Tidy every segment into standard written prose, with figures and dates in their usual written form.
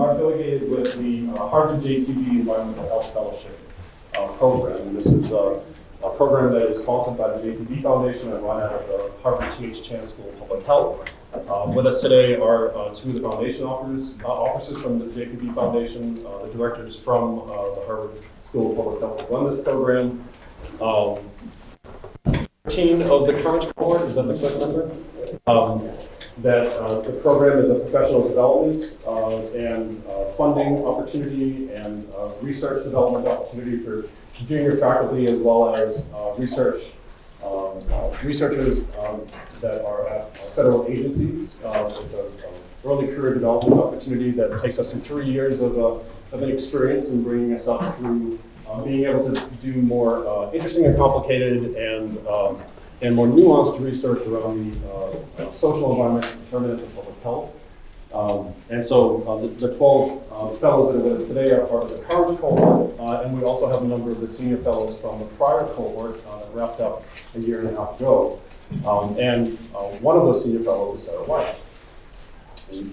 are affiliated with the Harvard JTB Environmental Health Fellowship program. And this is a program that is sponsored by the JTB Foundation and run out of the Harvard T.H. Chan School of Public Health. With us today are two of the foundation officers from the JTB Foundation, the directors from the Harvard School of Public Health who run this program. 13 of the current cohort, is that the correct number? That the program is a professional development and funding opportunity and research development opportunity for junior faculty as well as researchers that are at federal agencies. It's an early career development opportunity that takes us through 3 years of an experience and bringing us up through being able to do more interesting and complicated and more nuanced research around the social environmental determinants of public health. And so the 12 fellows that are with us today are part of the current cohort, and we also have a number of the senior fellows from the prior cohort that wrapped up a year and a half ago. And one of those senior fellows is Sara Wylie. We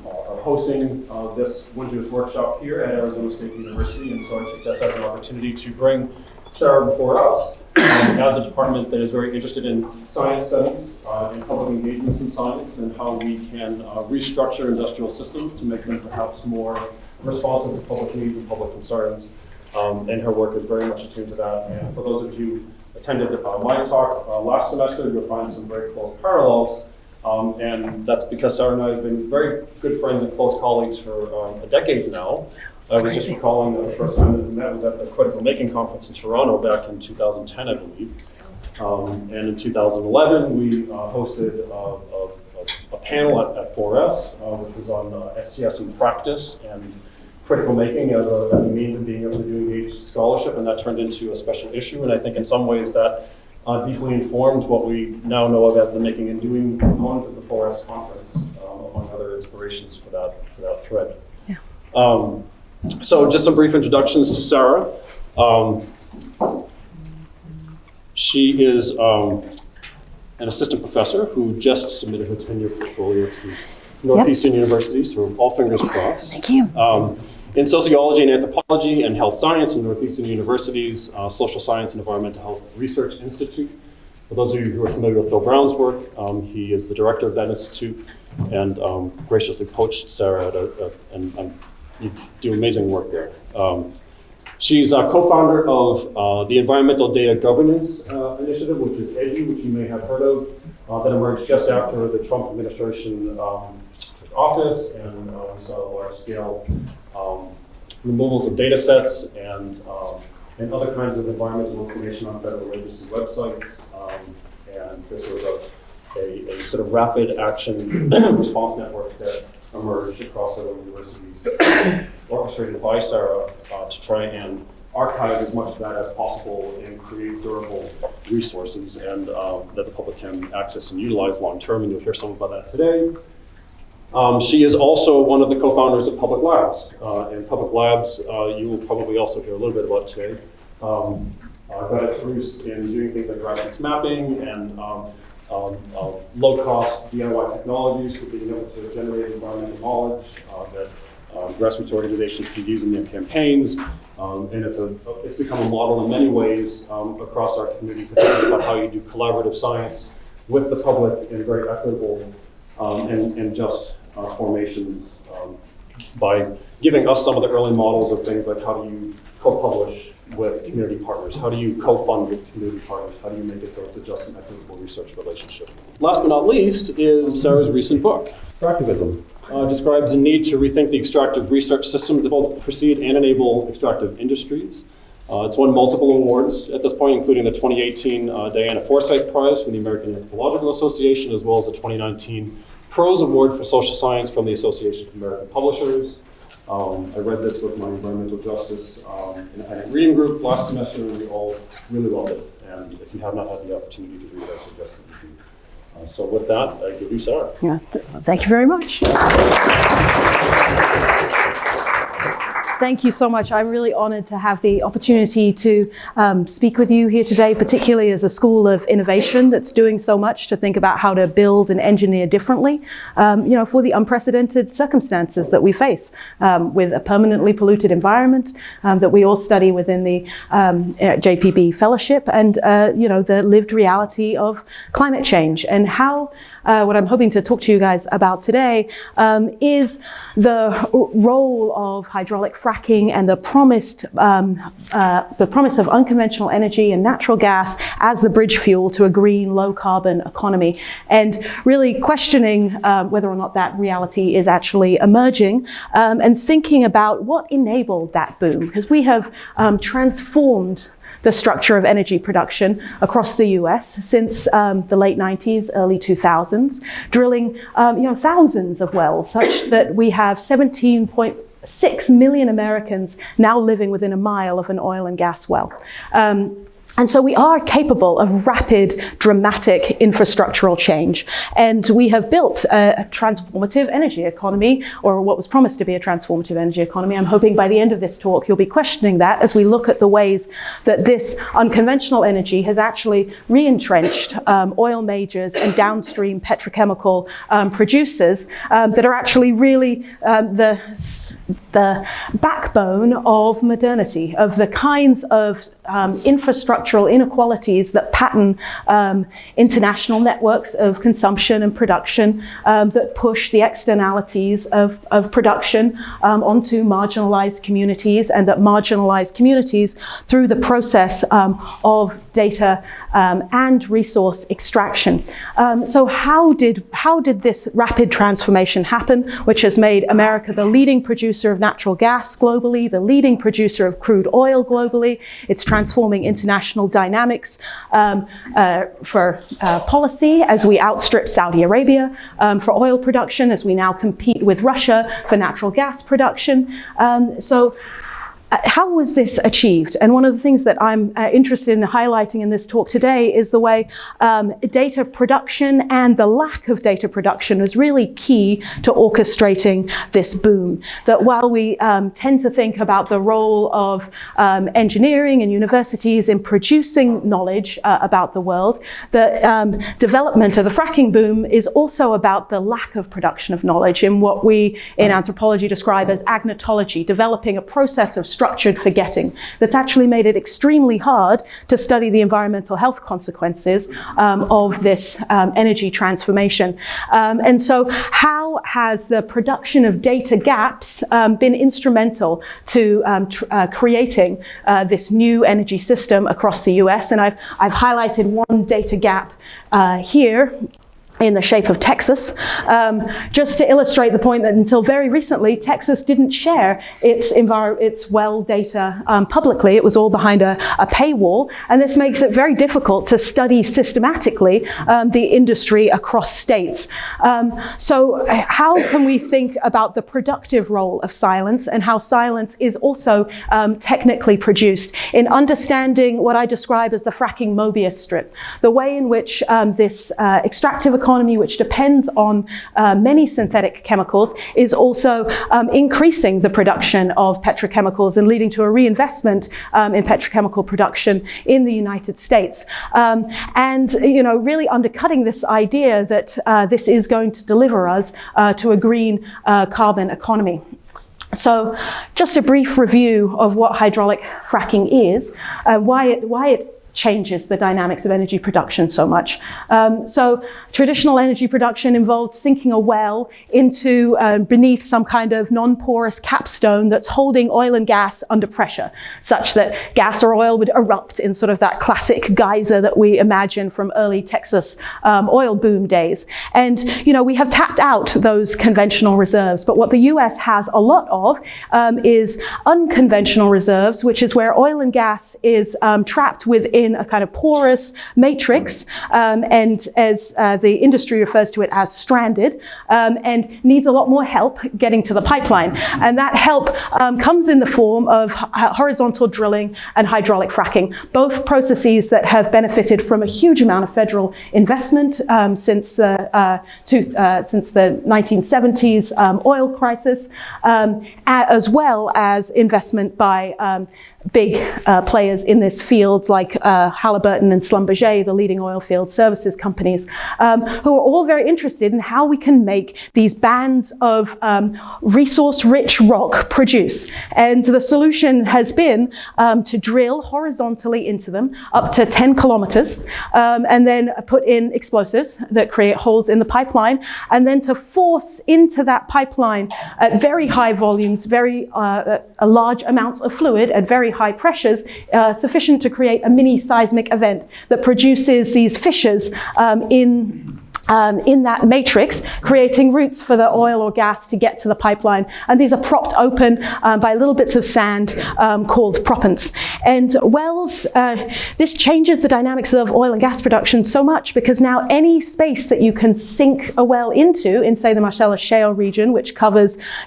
are hosting this winter's workshop here at Arizona State University, and so I took this as an opportunity to bring Sara before us as a department that is very interested in science studies and public engagements in science and how we can restructure industrial systems to make them perhaps more responsive to public needs and public concerns. And her work is very much attuned to that. And for those of you who attended my talk last semester, you'll find some very close parallels. And that's because Sara and I have been very good friends and close colleagues for a decade now. I was just recalling that the first time that we met was at the Critical Making Conference in Toronto back in 2010, I believe. And in 2011, we hosted a panel at 4S, which was on STS in practice and critical making as a means of being able to do engaged scholarship, and that turned into a special issue. And I think in some ways that deeply informed what we now know of as the making and doing component of the 4S conference, among other inspirations for that thread. Yeah. So just some brief introductions to Sara. She is an assistant professor who just submitted her tenure portfolio to Northeastern University, so all fingers crossed. Thank you. In sociology and anthropology and health science in Northeastern University's Social Science and Environmental Health Research Institute. For those of you who are familiar with Bill Brown's work, he is the director of that institute and graciously poached Sara and you do amazing work there. She's a co-founder of the Environmental Data Governance Initiative, which is EDGI, which you may have heard of, that emerged just after the Trump administration took office, and we saw large-scale removals of data sets and other kinds of environmental information on federal agency websites. And this was a sort of rapid action response network that emerged across several universities, orchestrated by Sara to try and archive as much of that as possible and create durable resources and that the public can access and utilize long term, and you'll hear some about that today. She is also one of the co-founders of Public Labs, and Public Labs you will probably also hear a little bit about today. Got its roots in doing things like grassroots mapping and low-cost DIY technologies for being able to generate environmental knowledge that grassroots organizations can use in their campaigns. And it's become a model in many ways across our community to think about how you do collaborative science with the public in very equitable and just formations by giving us some of the early models of things like how do you co-publish with community partners? How do you co-fund with community partners? How do you make it so it's a just and equitable research relationship? Last but not least is Sara's recent book, Extractivism. Describes the need to rethink the extractive research systems that both precede and enable extractive industries. It's won multiple awards at this point, including the 2018 Diana Forsyth Prize from the American Anthropological Association, as well as the 2019 Prose Award for Social Science from the Association of American Publishers. I read this with my environmental justice independent reading group last semester, and we all really loved it. And if you have not had the opportunity to read it, I suggest that you do. So with that, I give you Sara. Yeah, thank you very much. Thank you so much. I'm really honored to have the opportunity to speak with you here today, particularly as a school of innovation that's doing so much to think about how to build and engineer differently, for the unprecedented circumstances that we face with a permanently polluted environment that we all study within the JPB Fellowship, and the lived reality of climate change, and how what I'm hoping to talk to you guys about today is the role of hydraulic fracking and the promise of unconventional energy and natural gas as the bridge fuel to a green, low-carbon economy, and really questioning whether or not that reality is actually emerging, and thinking about what enabled that boom, because we have transformed the structure of energy production across the US since the late 90s, early 2000s, drilling thousands of wells, such that we have 17.6 million Americans now living within a mile of an oil and gas well. And so we are capable of rapid, dramatic infrastructural change. And we have built a transformative energy economy, or what was promised to be a transformative energy economy. I'm hoping by the end of this talk, you'll be questioning that as we look at the ways that this unconventional energy has actually re-entrenched oil majors and downstream petrochemical producers that are actually really the backbone of modernity, of the kinds of infrastructural inequalities that pattern international networks of consumption and production, that push the externalities of production onto marginalized communities, and that marginalize communities through the process of data and resource extraction. So how did this rapid transformation happen, which has made America the leading producer of natural gas globally, the leading producer of crude oil globally? It's transforming international dynamics for policy as we outstrip Saudi Arabia for oil production, as we now compete with Russia for natural gas production. How was this achieved? And one of the things that I'm interested in highlighting in this talk today is the way data production and the lack of data production is really key to orchestrating this boom. That while we tend to think about the role of engineering and universities in producing knowledge about the world, the development of the fracking boom is also about the lack of production of knowledge in what we in anthropology describe as agnotology, developing a process of structured forgetting that's actually made it extremely hard to study the environmental health consequences of this energy transformation. And so how has the production of data gaps been instrumental to creating this new energy system across the US? And I've highlighted one data gap here in the shape of Texas, just to illustrate the point that until very recently, Texas didn't share its well data publicly. It was all behind a paywall, and this makes it very difficult to study systematically the industry across states. So how can we think about the productive role of silence, and how silence is also technically produced in understanding what I describe as the fracking Mobius strip, the way in which this extractive economy, which depends on many synthetic chemicals, is also increasing the production of petrochemicals and leading to a reinvestment in petrochemical production in the United States. And really undercutting this idea that this is going to deliver us to a green carbon economy. So just a brief review of what hydraulic fracking is, why it changes the dynamics of energy production so much. So traditional energy production involved sinking a well into beneath some kind of non-porous capstone that's holding oil and gas under pressure, such that gas or oil would erupt in sort of that classic geyser that we imagine from early Texas oil boom days. And we have tapped out those conventional reserves, but what the US has a lot of is unconventional reserves, which is where oil and gas is trapped within in a kind of porous matrix, and as the industry refers to it as stranded, and needs a lot more help getting to the pipeline. And that help comes in the form of horizontal drilling and hydraulic fracking, both processes that have benefited from a huge amount of federal investment since the 1970s oil crisis, as well as investment by big players in this field like Halliburton and Schlumberger, the leading oil field services companies, who are all very interested in how we can make these bands of resource-rich rock produce. And the solution has been to drill horizontally into them up to 10 kilometers, and then put in explosives that create holes in the pipeline, and then to force into that pipeline at very high volumes, very large amounts of fluid at very high pressures, sufficient to create a mini seismic event that produces these fissures in that matrix, creating routes for the oil or gas to get to the pipeline. And these are propped open by little bits of sand called proppants. And wells, this changes the dynamics of oil and gas production so much, because now any space that you can sink a well into, in say the Marcellus Shale region, which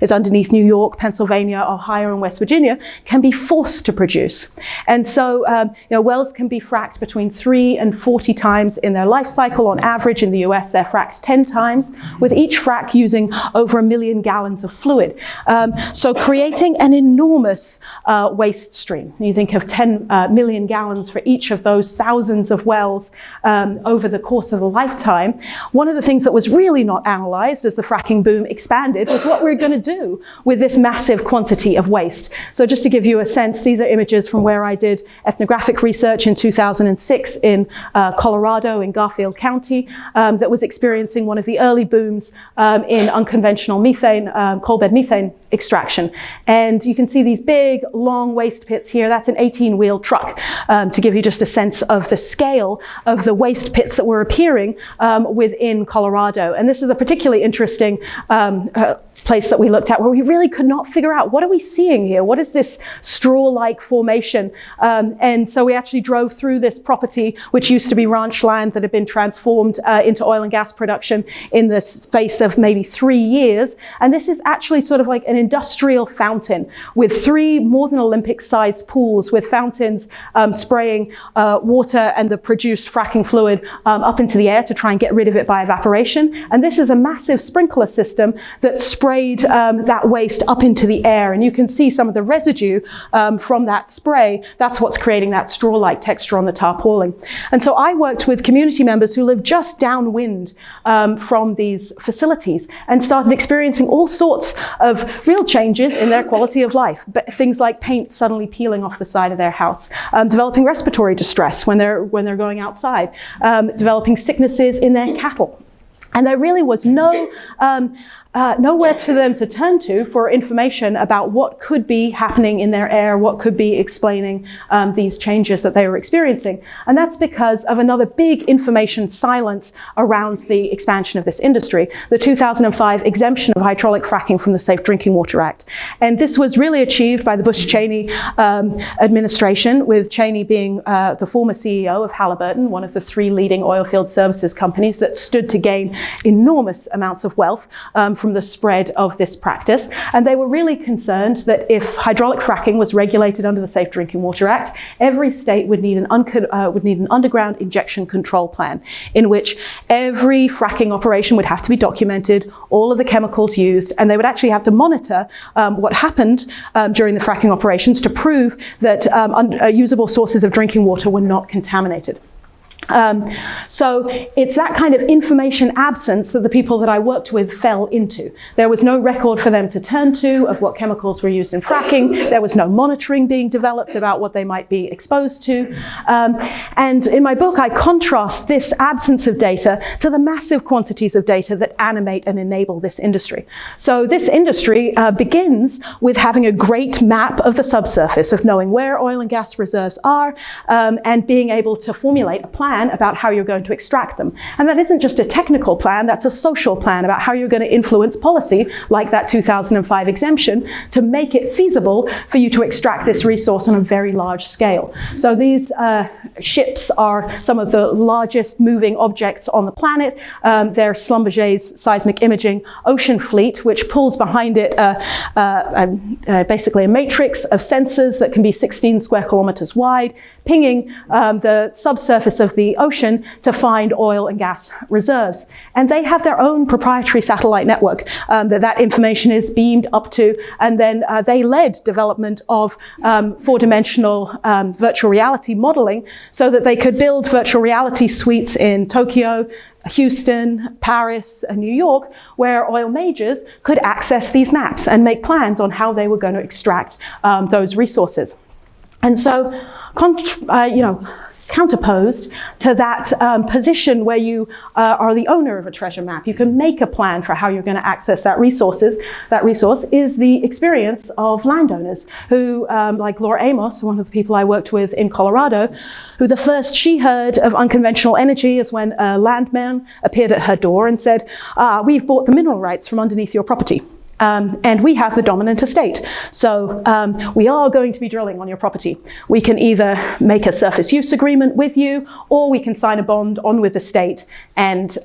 is underneath New York, Pennsylvania, Ohio, and West Virginia, can be forced to produce. And so wells can be fracked between 3 and 40 times in their life cycle. On average in the US, they're fracked 10 times, with each frack using over 1 million gallons of fluid. So creating an enormous waste stream. You think of 10 million gallons for each of those thousands of wells over the course of a lifetime. One of the things that was really not analyzed as the fracking boom expanded was what we're going to do with this massive quantity of waste. So just to give you a sense, these are images from where I did ethnographic research in 2006 in Colorado, in Garfield County, that was experiencing one of the early booms in unconventional methane, coal bed methane extraction. And you can see these big, long waste pits here. That's an 18-wheel truck, to give you just a sense of the scale of the waste pits that were appearing within Colorado. And this is a particularly interesting place that we looked at, where we really could not figure out, what are we seeing here? What is this straw-like formation? And so we actually drove through this property, which used to be ranch land that had been transformed into oil and gas production in the space of maybe 3 years. And this is actually sort of like an industrial fountain with 3 more than Olympic-sized pools, with fountains spraying water and the produced fracking fluid up into the air to try and get rid of it by evaporation. And this is a massive sprinkler system that sprayed that waste up into the air. And you can see some of the residue from that spray. That's what's creating that straw-like texture on the tarpaulin. And so I worked with community members who live just downwind from these facilities, and started experiencing all sorts of real changes in their quality of life. But things like paint suddenly peeling off the side of their house, developing respiratory distress when they're going outside, developing sicknesses in their cattle. And there really was nowhere for them to turn to for information about what could be happening in their air, what could be explaining these changes that they were experiencing. And that's because of another big information silence around the expansion of this industry, the 2005 exemption of hydraulic fracking from the Safe Drinking Water Act. And this was really achieved by the Bush-Cheney administration, with Cheney being the former CEO of Halliburton, one of the 3 leading oil field services companies that stood to gain enormous amounts of wealth from the spread of this practice. And they were really concerned that if hydraulic fracking was regulated under the Safe Drinking Water Act, every state would need an underground injection control plan, in which every fracking operation would have to be documented, all of the chemicals used, and they would actually have to monitor what happened during the fracking operations to prove that usable sources of drinking water were not contaminated. So it's that kind of information absence that the people that I worked with fell into. There was no record for them to turn to of what chemicals were used in fracking. There was no monitoring being developed about what they might be exposed to. And in my book, I contrast this absence of data to the massive quantities of data that animate and enable this industry. So this industry begins with having a great map of the subsurface, of knowing where oil and gas reserves are, and being able to formulate a plan plan about how you're going to extract them. And that isn't just a technical plan, that's a social plan about how you're going to influence policy, like that 2005 exemption, to make it feasible for you to extract this resource on a very large scale. So these ships are some of the largest moving objects on the planet. They're Schlumberger's seismic imaging ocean fleet, which pulls behind it basically a matrix of sensors that can be 16 square kilometers wide, pinging the subsurface of the ocean to find oil and gas reserves. And they have their own proprietary satellite network that information is beamed up to, and then they led development of four-dimensional virtual reality modeling so that they could build virtual reality suites in Tokyo, Houston, Paris, and New York, where oil majors could access these maps and make plans on how they were going to extract those resources. And so, counterposed to that position where you are the owner of a treasure map, you can make a plan for how you're going to access that resource is the experience of landowners who, like Laura Amos, one of the people I worked with in Colorado, who the first she heard of unconventional energy is when a landman appeared at her door and said, we've bought the mineral rights from underneath your property. And we have the dominant estate. So we are going to be drilling on your property. We can either make a surface use agreement with you, or we can sign a bond on with the state and,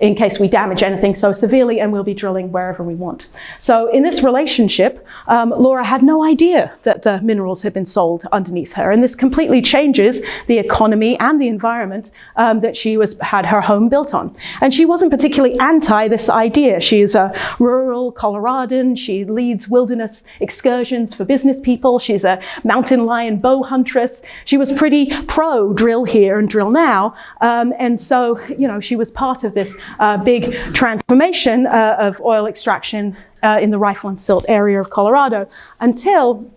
in case we damage anything so severely, and we'll be drilling wherever we want. So in this relationship, Laura had no idea that the minerals had been sold underneath her. And this completely changes the economy and the environment that she had her home built on. And she wasn't particularly anti this idea. She is a rural Coloradan. She leads wilderness excursions for business people. She's a mountain lion bow huntress. She was pretty pro drill here and drill now. And so, she was part of this big transformation of oil extraction in the Rifle and Silt area of Colorado until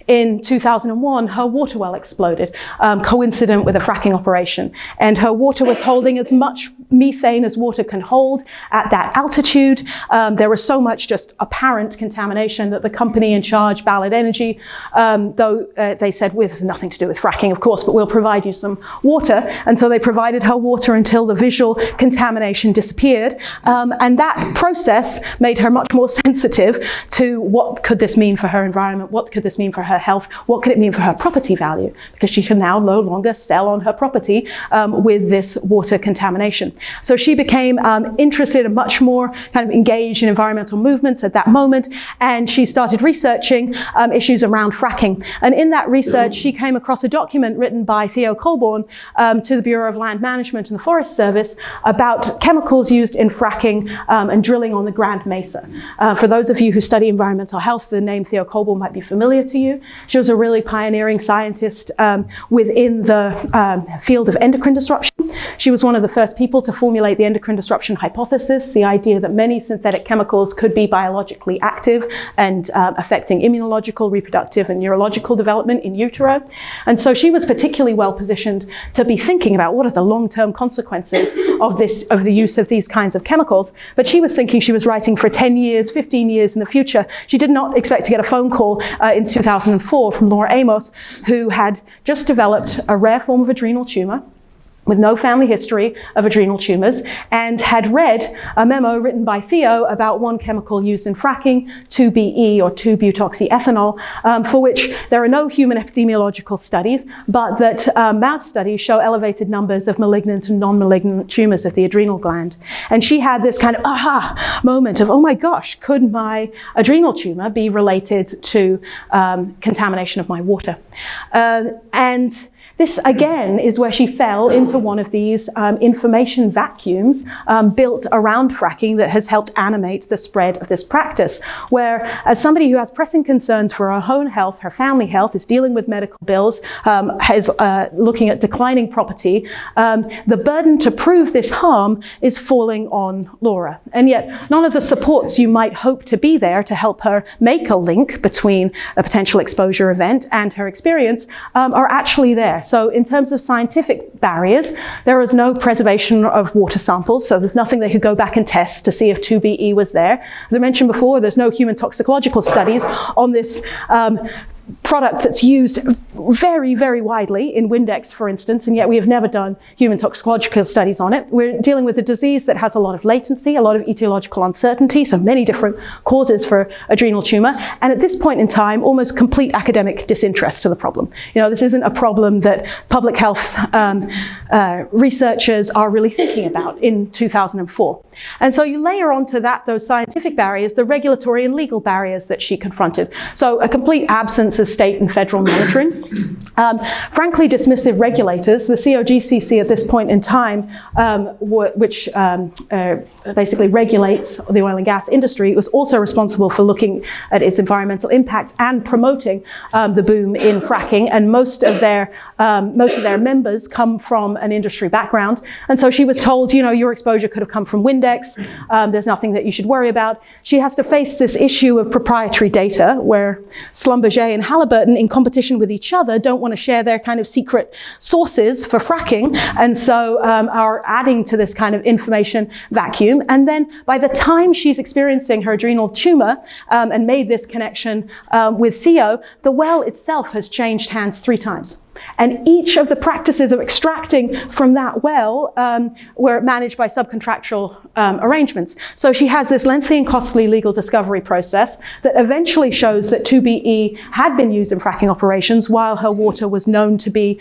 in 2001, her water well exploded, coincident with a fracking operation. And her water was holding as much methane as water can hold at that altitude. There was so much just apparent contamination that the company in charge, Ballard Energy, though they said, well, there's nothing to do with fracking, of course, but we'll provide you some water. And so they provided her water until the visual contamination disappeared. And that process made her much more sensitive to what could this mean for her environment, what could this mean for her health, what could it mean for her property value, because she can now no longer sell on her property with this water contamination. So she became interested and much more kind of engaged in environmental movements at that moment, and she started researching issues around fracking. And in that research, she came across a document written by Theo Colborn to the Bureau of Land Management and the Forest Service about chemicals used in fracking and drilling on the Grand Mesa. For those of you who study environmental health, the name Theo Colborn might be familiar to you. She was a really pioneering scientist within the field of endocrine disruption. She was one of the first people to formulate the endocrine disruption hypothesis, the idea that many synthetic chemicals could be biologically active and affecting immunological, reproductive, and neurological development in utero. And so she was particularly well positioned to be thinking about what are the long-term consequences of the use of these kinds of chemicals. But she was thinking she was writing for 10 years, 15 years in the future. She did not expect to get a phone call in 2004 from Laura Amos, who had just developed a rare form of adrenal tumor with no family history of adrenal tumors, and had read a memo written by Theo about one chemical used in fracking, 2-BE or 2-butoxyethanol, for which there are no human epidemiological studies, but that mouse studies show elevated numbers of malignant and non-malignant tumors of the adrenal gland. And she had this kind of aha moment of, oh my gosh, could my adrenal tumor be related to contamination of my water? And this, again, is where she fell into one of these information vacuums built around fracking that has helped animate the spread of this practice, where as somebody who has pressing concerns for her own health, her family health, is dealing with medical bills, is looking at declining property, the burden to prove this harm is falling on Laura. And yet none of the supports you might hope to be there to help her make a link between a potential exposure event and her experience are actually there. So in terms of scientific barriers, there is no preservation of water samples, so there's nothing they could go back and test to see if 2-BE was there. As I mentioned before, there's no human toxicological studies on this product that's used very, very widely in Windex, for instance, and yet we have never done human toxicological studies on it. We're dealing with a disease that has a lot of latency, a lot of etiological uncertainty, so many different causes for adrenal tumor, and at this point in time, almost complete academic disinterest to the problem. You know, this isn't a problem that public health researchers are really thinking about in 2004. And so you layer onto that those scientific barriers, the regulatory and legal barriers that she confronted. So a complete absence of state and federal monitoring. Frankly, dismissive regulators, the COGCC at this point in time, which basically regulates the oil and gas industry, was also responsible for looking at its environmental impacts and promoting the boom in fracking. And most of their members come from an industry background. And so she was told, you know, your exposure could have come from Windex. There's nothing that you should worry about. She has to face this issue of proprietary data where Schlumberger and Halliburton, in competition with each other, don't want to share their kind of secret sources for fracking, and so are adding to this kind of information vacuum. And then by the time she's experiencing her adrenal tumor and made this connection with Theo, the well itself has changed hands 3 times. And each of the practices of extracting from that well were managed by subcontractual arrangements. So she has this lengthy and costly legal discovery process that eventually shows that 2BE had been used in fracking operations while her water was known to be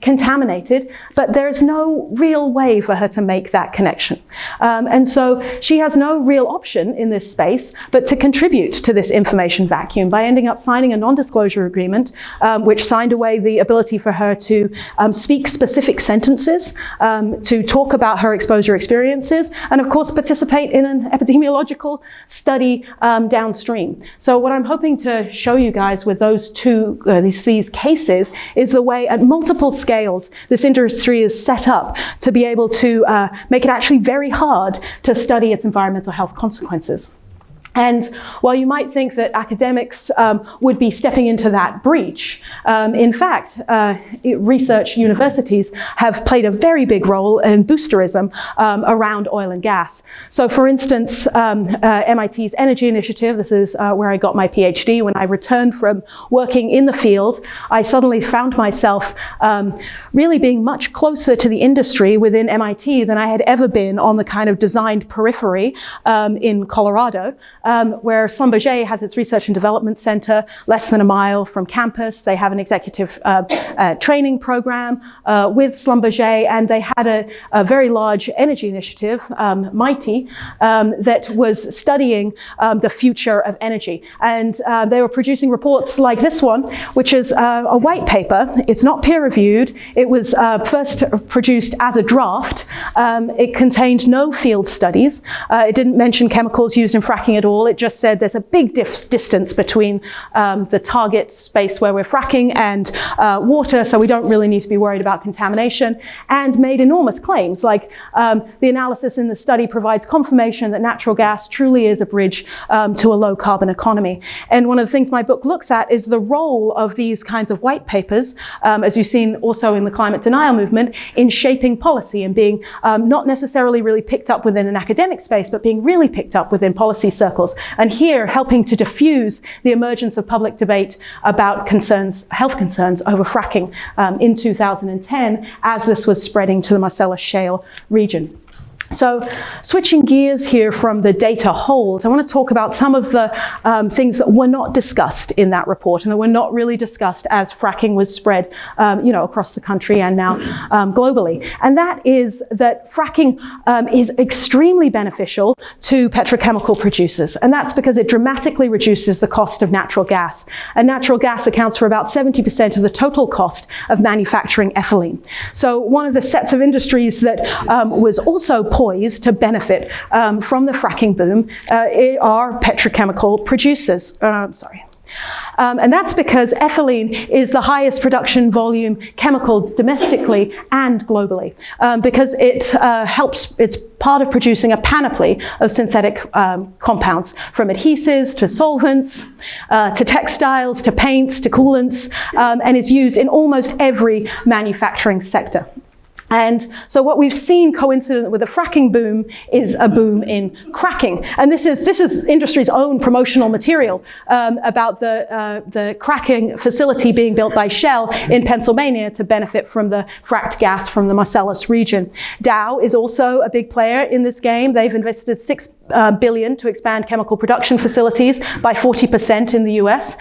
contaminated, but there's no real way for her to make that connection. And so she has no real option in this space but to contribute to this information vacuum by ending up signing a non-disclosure agreement, which signed away the ability for her to speak specific sentences, to talk about her exposure experiences, and of course participate in an epidemiological study downstream. So what I'm hoping to show you guys with those these cases is the way at multiple scales this industry is set up to be able to make it actually very hard to study its environmental health consequences. And while you might think that academics would be stepping into that breach, in fact, research universities have played a very big role in boosterism around oil and gas. So for instance, MIT's Energy Initiative, this is where I got my PhD. When I returned from working in the field, I suddenly found myself really being much closer to the industry within MIT than I had ever been on the kind of designed periphery in Colorado. Where Schlumberger has its research and development center less than a mile from campus. They have an executive training program with Schlumberger, and they had a very large energy initiative, MIGHTY, that was studying the future of energy. And they were producing reports like this one, which is a white paper. It's not peer-reviewed. It was first produced as a draft. It contained no field studies. It didn't mention chemicals used in fracking at all. It just said there's a big distance between the target space where we're fracking and water, so we don't really need to be worried about contamination, and made enormous claims like the analysis in the study provides confirmation that natural gas truly is a bridge to a low carbon economy. And one of the things my book looks at is the role of these kinds of white papers, as you've seen also in the climate denial movement, in shaping policy and being not necessarily really picked up within an academic space, but being really picked up within policy circles. And here, helping to diffuse the emergence of public debate about health concerns over fracking in 2010, as this was spreading to the Marcellus Shale region. So switching gears here from the data holds, I want to talk about some of the things that were not discussed in that report and that were not really discussed as fracking was spread across the country and now globally. And that is that fracking is extremely beneficial to petrochemical producers. And that's because it dramatically reduces the cost of natural gas. And natural gas accounts for about 70% of the total cost of manufacturing ethylene. So one of the sets of industries that was also poised to benefit from the fracking boom are petrochemical producers. And that's because ethylene is the highest production volume chemical domestically and globally, because it's part of producing a panoply of synthetic compounds, from adhesives to solvents, to textiles, to paints, to coolants, and is used in almost every manufacturing sector. And so what we've seen coincident with the fracking boom is a boom in cracking. And this is industry's own promotional material about the cracking facility being built by Shell in Pennsylvania to benefit from the fracked gas from the Marcellus region. Dow is also a big player in this game. They've invested $6 billion to expand chemical production facilities by 40% in the US.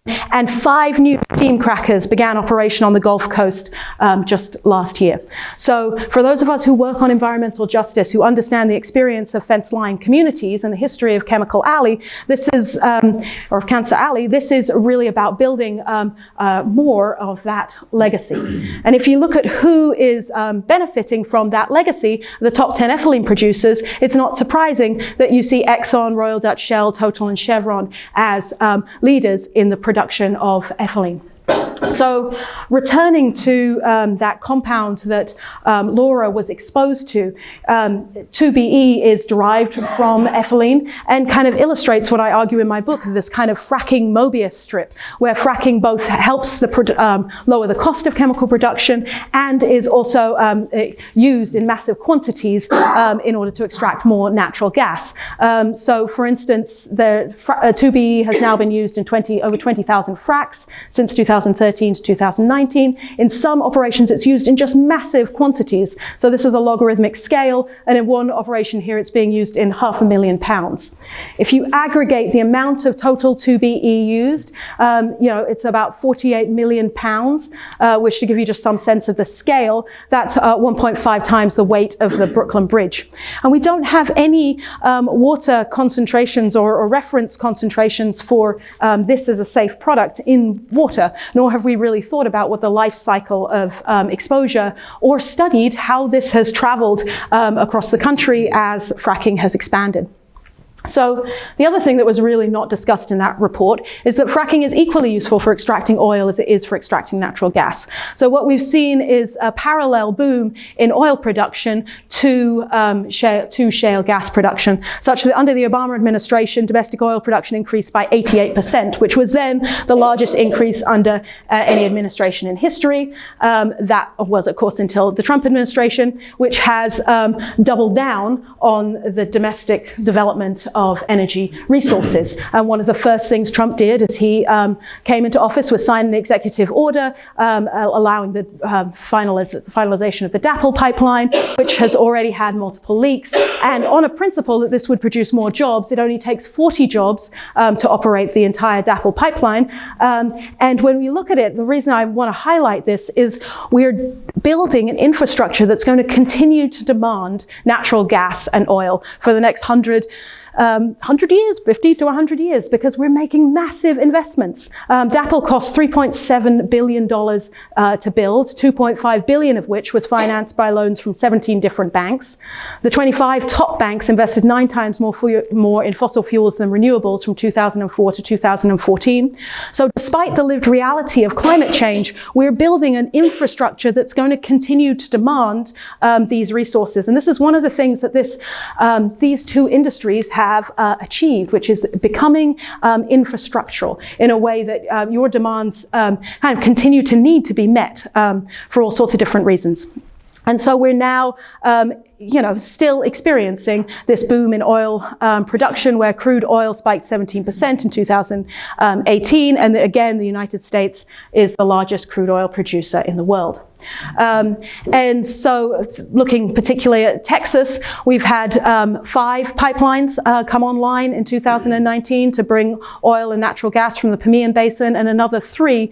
And 5 new steam crackers began operation on the Gulf Coast just last year. So for those of us who work on environmental justice, who understand the experience of fence-line communities and the history of Chemical Alley, this is, or of Cancer Alley, this is really about building more of that legacy. And if you look at who is benefiting from that legacy, the top 10 ethylene producers, it's not surprising that you see Exxon, Royal Dutch Shell, Total, and Chevron as leaders in the production of ethylene. So returning to that compound that Laura was exposed to, 2BE is derived from ethylene and kind of illustrates what I argue in my book, this kind of fracking Mobius strip, where fracking both helps lower the cost of chemical production and is also used in massive quantities in order to extract more natural gas. So for instance, the 2BE has now been used in over 20,000 fracks since 2013 to 2019. In some operations, it's used in just massive quantities. So this is a logarithmic scale, and in one operation here, it's being used in 500,000 pounds. If you aggregate the amount of total 2BE used, it's about 48 million pounds, which, to give you just some sense of the scale, that's 1.5 times the weight of the Brooklyn Bridge. And we don't have any water concentrations or reference concentrations for this as a safe product in water, nor have we really thought about what the life cycle of exposure or studied how this has traveled across the country as fracking has expanded. So the other thing that was really not discussed in that report is that fracking is equally useful for extracting oil as it is for extracting natural gas. So what we've seen is a parallel boom in oil production to shale gas production, such that under the Obama administration, domestic oil production increased by 88%, which was then the largest increase under any administration in history. That was, of course, until the Trump administration, which has doubled down on the domestic development of energy resources. And one of the first things Trump did as he came into office was sign an executive order allowing the finalization of the DAPL pipeline, which has already had multiple leaks. And on a principle that this would produce more jobs, it only takes 40 jobs to operate the entire DAPL pipeline. And when we look at it, the reason I want to highlight this is we're building an infrastructure that's going to continue to demand natural gas and oil for the next 100 years, 50 to 100 years, because we're making massive investments. DAPL cost $3.7 billion to build, 2.5 billion of which was financed by loans from 17 different banks. The 25 top banks invested 9 times more in fossil fuels than renewables from 2004 to 2014. So despite the lived reality of climate change, we're building an infrastructure that's going to continue to demand these resources. And this is one of the things that these two industries have achieved, which is becoming infrastructural in a way that your demands kind of continue to need to be met for all sorts of different reasons. And so we're now still experiencing this boom in oil production, where crude oil spiked 17% in 2018. And again, the United States is the largest crude oil producer in the world. And so looking particularly at Texas, we've had 5 pipelines come online in 2019 to bring oil and natural gas from the Permian Basin, and another 3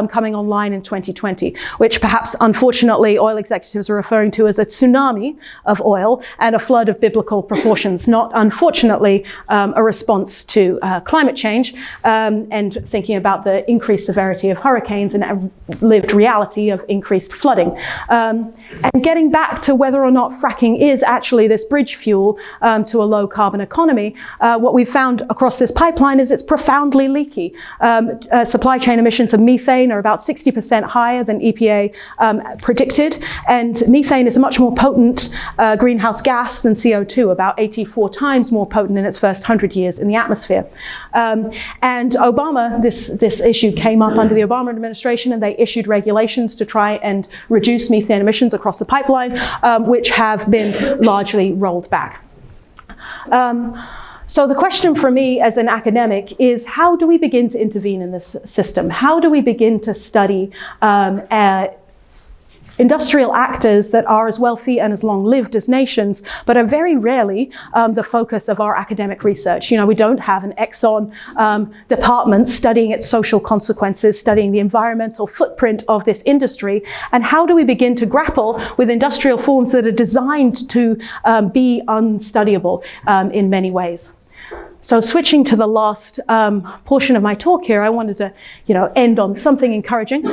coming online in 2020, which perhaps unfortunately oil executives are referring to as a tsunami of oil and a flood of biblical proportions, not unfortunately a response to climate change and thinking about the increased severity of hurricanes and a lived reality of increased flooding. And getting back to whether or not fracking is actually this bridge fuel to a low carbon economy, what we've found across this pipeline is it's profoundly leaky. Supply chain emissions of methane are about 60% higher than EPA predicted, and methane is a much more potent greenhouse gas than CO2, about 84 times more potent in its first 100 years in the atmosphere. And Obama, this issue came up under the Obama administration, and they issued regulations to try and reduce methane emissions across the pipeline, which have been largely rolled back. So the question for me as an academic is, how do we begin to intervene in this system? How do we begin to study industrial actors that are as wealthy and as long-lived as nations, but are very rarely the focus of our academic research? We don't have an Exxon department studying its social consequences, studying the environmental footprint of this industry. And how do we begin to grapple with industrial forms that are designed to be unstudyable in many ways? So switching to the last portion of my talk here, I wanted to, end on something encouraging.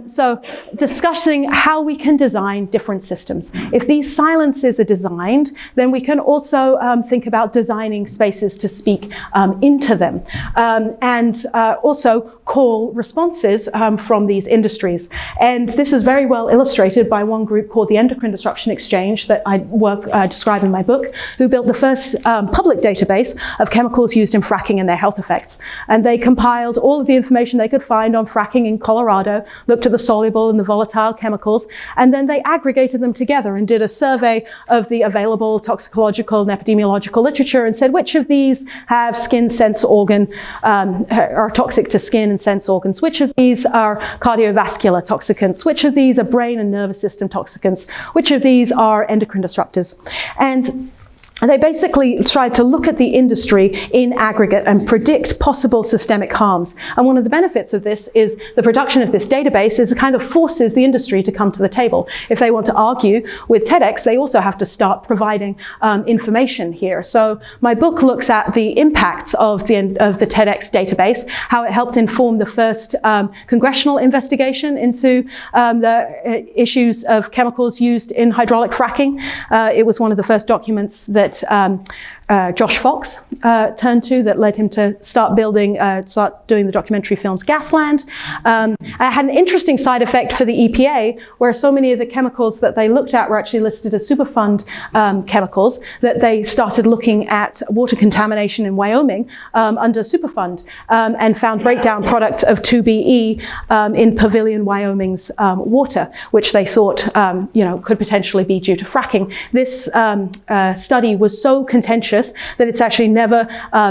So discussing how we can design different systems. If these silences are designed, then we can also think about designing spaces to speak into them, and also call responses from these industries. And this is very well illustrated by one group called the Endocrine Disruption Exchange that I describe in my book, who built the first public database of chemicals used in fracking and their health effects. And they compiled all of the information they could find on fracking in Colorado, looked at the soluble and the volatile chemicals, and then they aggregated them together and did a survey of the available toxicological and epidemiological literature and said which of these have skin sense organ, are toxic to skin and sense organs, which of these are cardiovascular toxicants, which of these are brain and nervous system toxicants, which of these are endocrine disruptors. And they basically tried to look at the industry in aggregate and predict possible systemic harms. And one of the benefits of this is the production of this database is it kind of forces the industry to come to the table. If they want to argue with TEDx, they also have to start providing information here. So my book looks at the impacts of the TEDx database, how it helped inform the first congressional investigation into the issues of chemicals used in hydraulic fracking. It was one of the first documents that Josh Fox turned to that led him to start doing the documentary films Gasland. It had an interesting side effect for the EPA, where so many of the chemicals that they looked at were actually listed as Superfund chemicals, that they started looking at water contamination in Wyoming under Superfund, and found breakdown products of 2BE in Pavilion, Wyoming's water, which they thought could potentially be due to fracking. This study was so contentious that it's actually never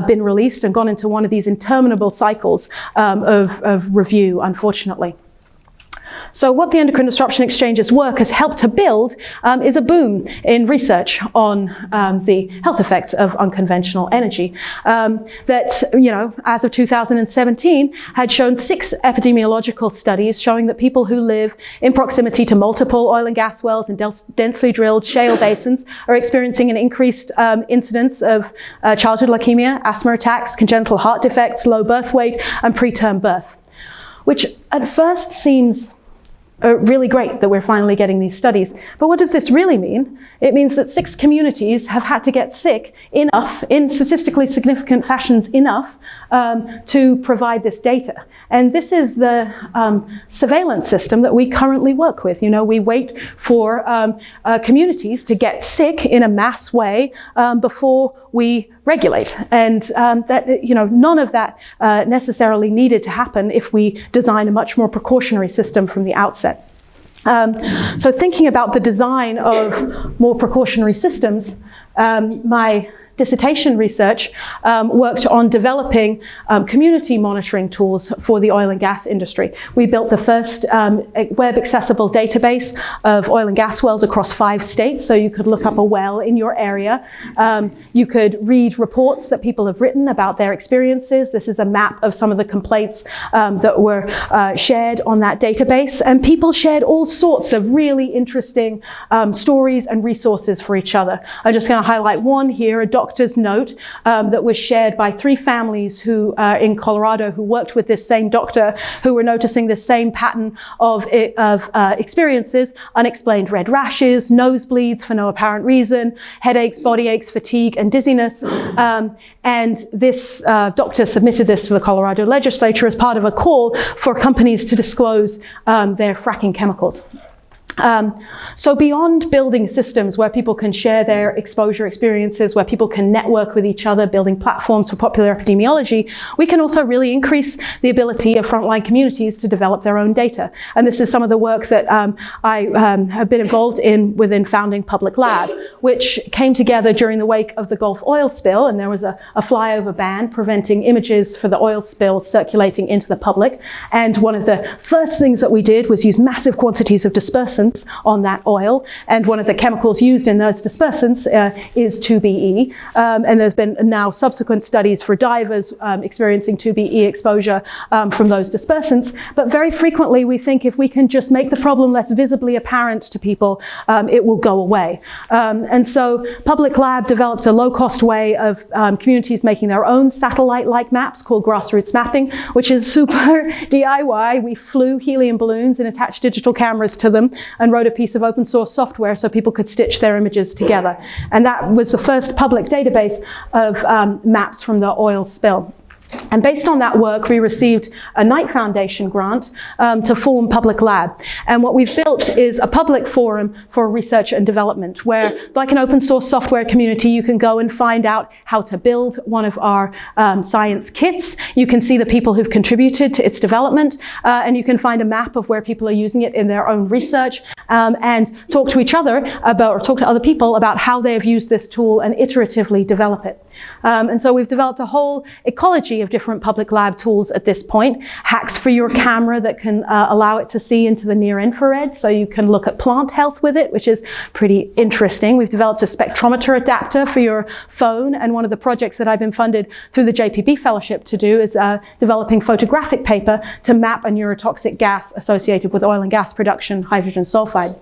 been released and gone into one of these interminable cycles of review, unfortunately. So what the Endocrine Disruption Exchange's work has helped to build is a boom in research on the health effects of unconventional energy that, as of 2017, had shown 6 epidemiological studies showing that people who live in proximity to multiple oil and gas wells and densely drilled shale basins are experiencing an increased incidence of childhood leukemia, asthma attacks, congenital heart defects, low birth weight, and preterm birth, which at first seems really great that we're finally getting these studies. But what does this really mean? It means that 6 communities have had to get sick enough, in statistically significant fashions enough, to provide this data. And this is the surveillance system that we currently work with. We wait for communities to get sick in a mass way before we regulate. And none of that necessarily needed to happen if we design a much more precautionary system from the outset. So thinking about the design of more precautionary systems, my dissertation research worked on developing community monitoring tools for the oil and gas industry. We built the first web-accessible database of oil and gas wells across 5 states, so you could look up a well in your area. You could read reports that people have written about their experiences. This is a map of some of the complaints that were shared on that database, and people shared all sorts of really interesting stories and resources for each other. I'm just going to highlight one here, a doctor's note that was shared by 3 families who in Colorado who worked with this same doctor, who were noticing the same pattern of experiences: unexplained red rashes, nosebleeds for no apparent reason, headaches, body aches, fatigue, and dizziness. And this doctor submitted this to the Colorado legislature as part of a call for companies to disclose their fracking chemicals. So beyond building systems where people can share their exposure experiences, where people can network with each other, building platforms for popular epidemiology, we can also really increase the ability of frontline communities to develop their own data. And this is some of the work that I have been involved in within founding Public Lab, which came together during the wake of the Gulf oil spill, and there was a flyover ban preventing images for the oil spill circulating into the public. And one of the first things that we did was use massive quantities of dispersants on that oil, and one of the chemicals used in those dispersants is 2BE, and there's been now subsequent studies for divers experiencing 2BE exposure from those dispersants. But very frequently we think if we can just make the problem less visibly apparent to people, it will go away. And so Public Lab developed a low-cost way of communities making their own satellite-like maps called grassroots mapping, which is super DIY. We flew helium balloons and attached digital cameras to them and wrote a piece of open source software so people could stitch their images together. And that was the first public database of maps from the oil spill. And based on that work, we received a Knight Foundation grant to form Public Lab. And what we've built is a public forum for research and development, where, like an open source software community, you can go and find out how to build one of our science kits. You can see the people who've contributed to its development, and you can find a map of where people are using it in their own research, and talk to each other about, or talk to other people about how they have used this tool and iteratively develop it. And so we've developed a whole ecology of different Public Lab tools at this point. Hacks for your camera that can allow it to see into the near infrared, so you can look at plant health with it, which is pretty interesting. We've developed a spectrometer adapter for your phone, and one of the projects that I've been funded through the JPB Fellowship to do is developing photographic paper to map a neurotoxic gas associated with oil and gas production, hydrogen sulfide.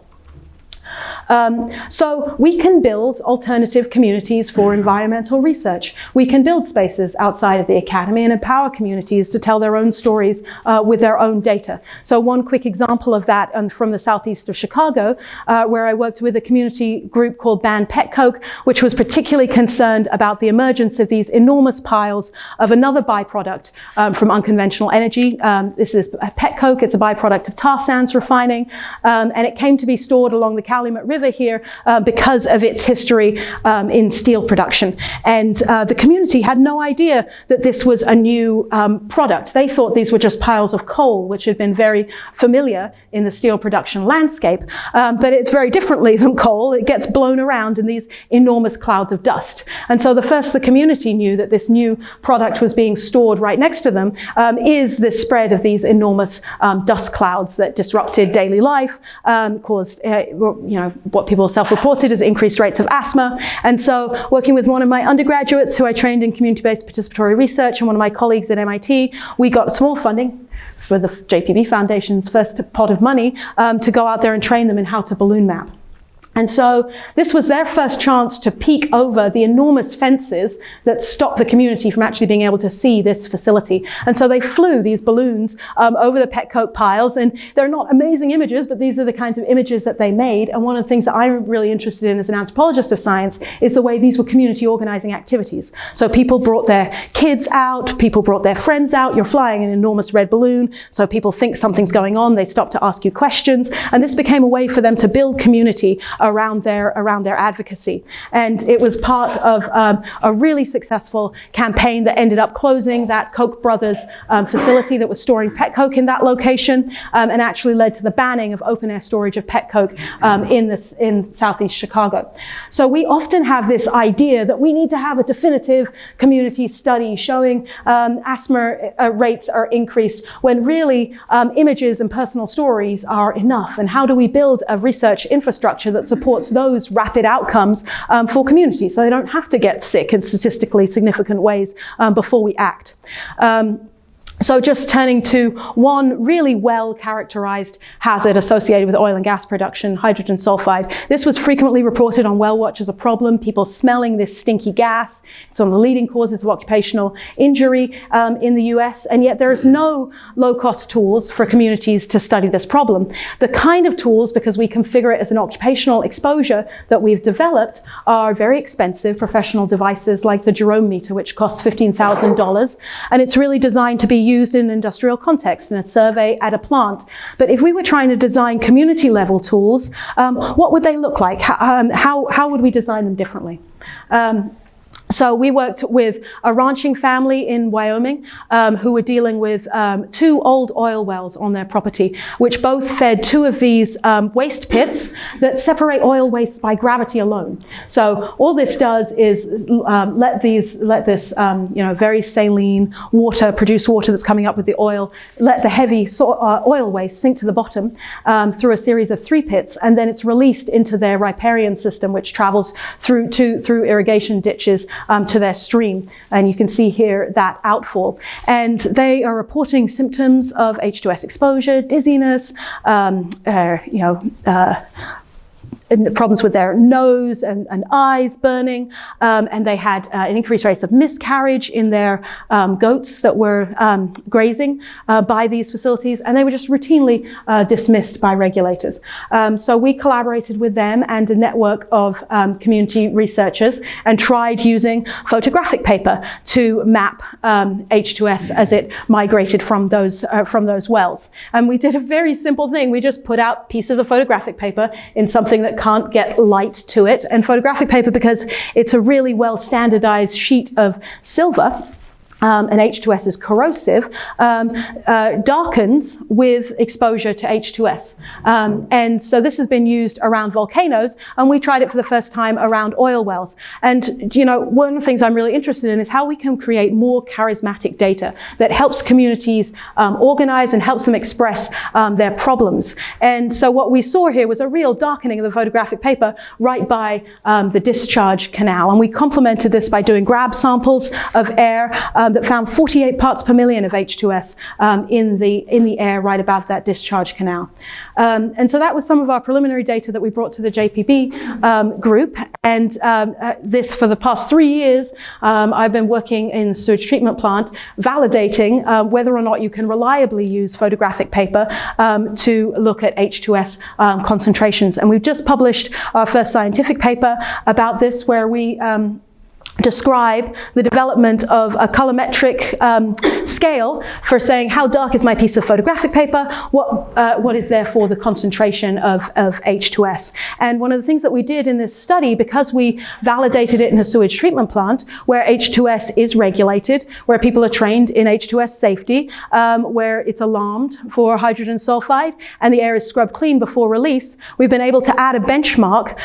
So we can build alternative communities for environmental research. We can build spaces outside of the academy and empower communities to tell their own stories with their own data. So one quick example of that from the southeast of Chicago, where I worked with a community group called Ban Pet Coke, which was particularly concerned about the emergence of these enormous piles of another byproduct from unconventional energy. This is pet coke. It's a byproduct of tar sands refining, and it came to be stored along the Calumet River here because of its history in steel production. And the community had no idea that this was a new product. They thought these were just piles of coal, which had been very familiar in the steel production landscape. But it's very differently than coal. It gets blown around in these enormous clouds of dust. And so the first the community knew that this new product was being stored right next to them is the spread of these enormous dust clouds that disrupted daily life, caused what people self-reported as increased rates of asthma. And so working with one of my undergraduates who I trained in community-based participatory research and one of my colleagues at MIT, we got small funding for the JPB Foundation's first pot of money to go out there and train them in how to balloon map. And so this was their first chance to peek over the enormous fences that stopped the community from actually being able to see this facility. And so they flew these balloons over the pet coke piles, and they're not amazing images, but these are the kinds of images that they made. And one of the things that I'm really interested in as an anthropologist of science is the way these were community organizing activities. So people brought their kids out, people brought their friends out. You're flying an enormous red balloon, so people think something's going on. They stop to ask you questions. And this became a way for them to build community around their advocacy. And it was part of a really successful campaign that ended up closing that Koch brothers facility that was storing pet coke in that location, and actually led to the banning of open air storage of pet coke in southeast Chicago. So we often have this idea that we need to have a definitive community study showing asthma rates are increased, when really images and personal stories are enough. And how do we build a research infrastructure that supports those rapid outcomes for communities so they don't have to get sick in statistically significant ways before we act? So just turning to one really well-characterized hazard associated with oil and gas production, hydrogen sulfide. This was frequently reported on Well Watch as a problem, people smelling this stinky gas. It's one of the leading causes of occupational injury in the US, and yet there's no low-cost tools for communities to study this problem. The kind of tools, because we configure it as an occupational exposure that we've developed, are very expensive professional devices like the Jerome meter, which costs $15,000, and it's really designed to be used in an industrial context, in a survey at a plant. But if we were trying to design community level tools, what would they look like? How would we design them differently? So we worked with a ranching family in Wyoming who were dealing with 2 old oil wells on their property, which both fed 2 of these waste pits that separate oil waste by gravity alone. So all this does is let this very saline water, produced water that's coming up with the oil, let the heavy oil waste sink to the bottom through a series of 3 pits, and then it's released into their riparian system, which travels through irrigation ditches to their stream. And you can see here that outfall. And they are reporting symptoms of H2S exposure, dizziness, and problems with their nose and eyes burning, and they had an increased rate of miscarriage in their goats that were grazing by these facilities, and they were just routinely dismissed by regulators. So we collaborated with them and a network of community researchers and tried using photographic paper to map H2S as it migrated from those wells. And we did a very simple thing. We just put out pieces of photographic paper in something that can't get light to it. And photographic paper, because it's a really well standardized sheet of silver, and H2S is corrosive, darkens with exposure to H2S. And so this has been used around volcanoes, and we tried it for the first time around oil wells. And one of the things I'm really interested in is how we can create more charismatic data that helps communities organize and helps them express their problems. And so what we saw here was a real darkening of the photographic paper right by the discharge canal. And we complemented this by doing grab samples of air that found 48 parts per million of H2S in the air right above that discharge canal. And so that was some of our preliminary data that we brought to the JPB group. And this, for the past 3 years, I've been working in the sewage treatment plant, validating whether or not you can reliably use photographic paper to look at H2S concentrations. And we've just published our first scientific paper about this, where we describe the development of a colorimetric scale for saying how dark is my piece of photographic paper, what is therefore the concentration of H2S. And one of the things that we did in this study, because we validated it in a sewage treatment plant where H2S is regulated, where people are trained in H2S safety, where it's alarmed for hydrogen sulfide and the air is scrubbed clean before release, we've been able to add a benchmark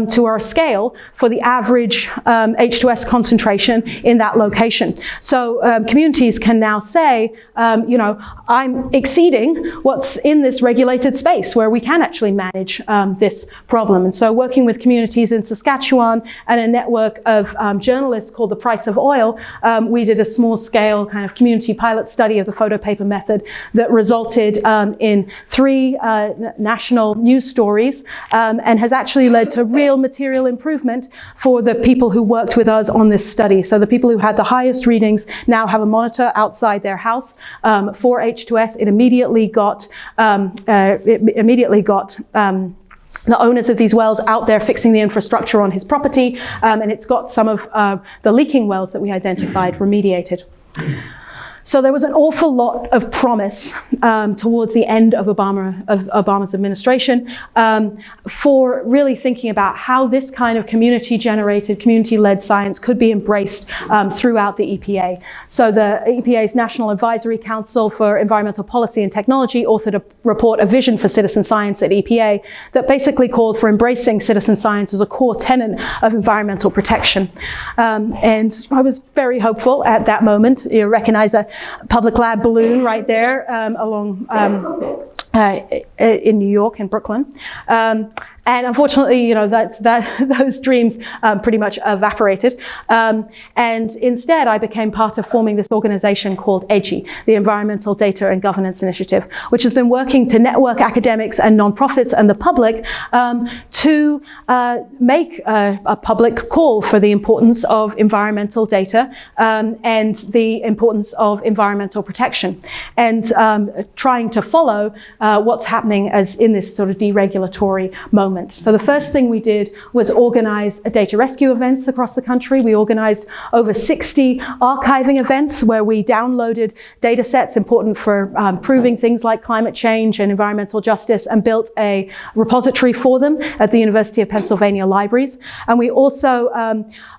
to our scale for the average H2S concentration in that location. So communities can now say, I'm exceeding what's in this regulated space where we can actually manage this problem. And so working with communities in Saskatchewan and a network of journalists called The Price of Oil, we did a small scale kind of community pilot study of the photopaper method that resulted in 3 national news stories and has actually led to real material improvement for the people who worked with us on this study. So the people who had the highest readings now have a monitor outside their house for H2S. It immediately got the owners of these wells out there fixing the infrastructure on his property, and it's got some of the leaking wells that we identified remediated. So there was an awful lot of promise towards the end of Obama's administration for really thinking about how this kind of community-generated, community-led science could be embraced throughout the EPA. So the EPA's National Advisory Council for Environmental Policy and Technology authored a report, A Vision for Citizen Science at EPA, that basically called for embracing citizen science as a core tenet of environmental protection. And I was very hopeful at that moment. You recognize a public lab balloon right there in New York, in Brooklyn. And unfortunately, those dreams pretty much evaporated. And instead, I became part of forming this organization called EDGI, the Environmental Data and Governance Initiative, which has been working to network academics and nonprofits and the public to make a public call for the importance of environmental data and the importance of environmental protection, and trying to follow what's happening as in this sort of deregulatory moment government. So the first thing we did was organize data rescue events across the country. We organized over 60 archiving events where we downloaded data sets important for proving things like climate change and environmental justice, and built a repository for them at the University of Pennsylvania libraries. And we also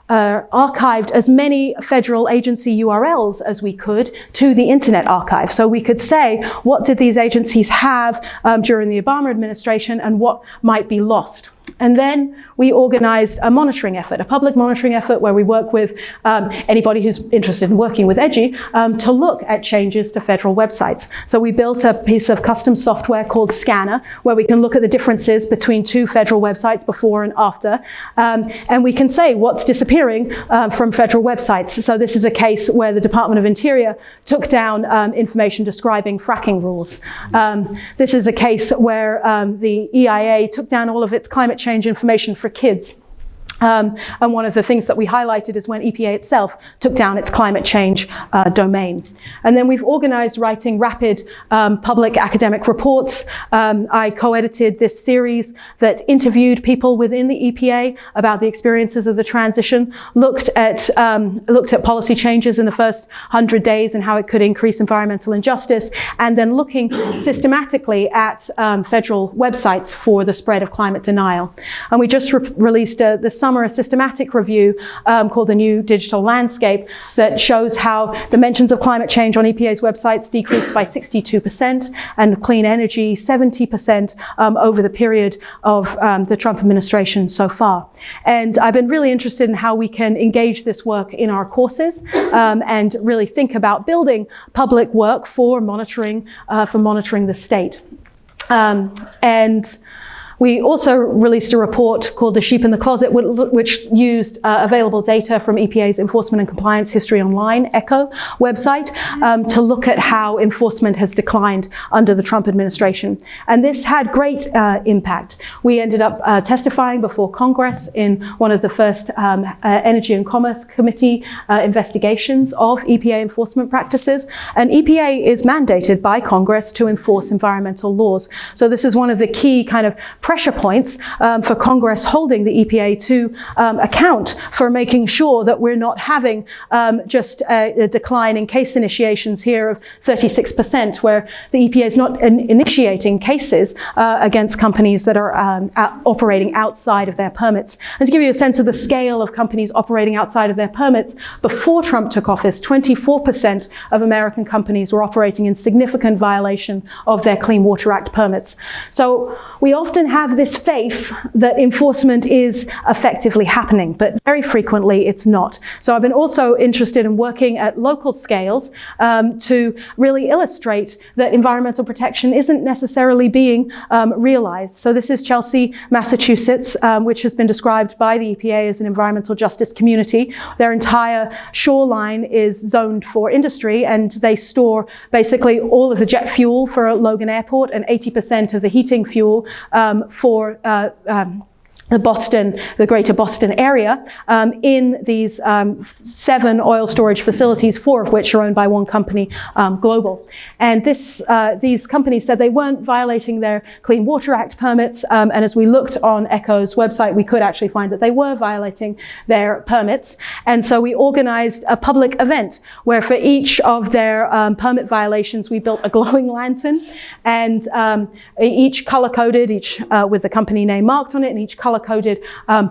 archived as many federal agency URLs as we could to the Internet Archive. So we could say, what did these agencies have during the Obama administration and what might be lost? And then we organized a monitoring effort, a public monitoring effort where we work with anybody who's interested in working with EDGI to look at changes to federal websites. So we built a piece of custom software called Scanner, where we can look at the differences between two federal websites before and after. And we can say what's disappearing from federal websites. So this is a case where the Department of Interior took down information describing fracking rules. This is a case where the EIA took down all of its climate change information for kids. And one of the things that we highlighted is when EPA itself took down its climate change domain. And then we've organized writing rapid public academic reports. I co-edited this series that interviewed people within the EPA about the experiences of the transition, looked at policy changes in the first 100 days and how it could increase environmental injustice, and then looking systematically at federal websites for the spread of climate denial. And we just released this summer a systematic review called The New Digital Landscape that shows how the mentions of climate change on EPA's websites decreased by 62% and clean energy 70% over the period of the Trump administration so far. And I've been really interested in how we can engage this work in our courses and really think about building public work for monitoring the state. And we also released a report called The Sheep in the Closet, which used available data from EPA's Enforcement and Compliance History Online, ECHO, website to look at how enforcement has declined under the Trump administration. And this had great impact. We ended up testifying before Congress in one of the first Energy and Commerce Committee investigations of EPA enforcement practices. And EPA is mandated by Congress to enforce environmental laws. So this is one of the key kind of pressure points for Congress holding the EPA to account for making sure that we're not having just a decline in case initiations here of 36%, where the EPA is not initiating cases against companies that are operating outside of their permits. And to give you a sense of the scale of companies operating outside of their permits, before Trump took office, 24% of American companies were operating in significant violation of their Clean Water Act permits. So we often have this faith that enforcement is effectively happening, but very frequently it's not. So I've been also interested in working at local scales to really illustrate that environmental protection isn't necessarily being realized. So this is Chelsea, Massachusetts, which has been described by the EPA as an environmental justice community. Their entire shoreline is zoned for industry, and they store basically all of the jet fuel for Logan Airport and 80% of the heating fuel for the greater Boston area, in these 7 oil storage facilities, 4 of which are owned by one company, Global. And these companies said they weren't violating their Clean Water Act permits, and as we looked on ECHO's website, we could actually find that they were violating their permits. And so we organized a public event where for each of their permit violations, we built a glowing lantern, and each color-coded, each with the company name marked on it, and each color-coded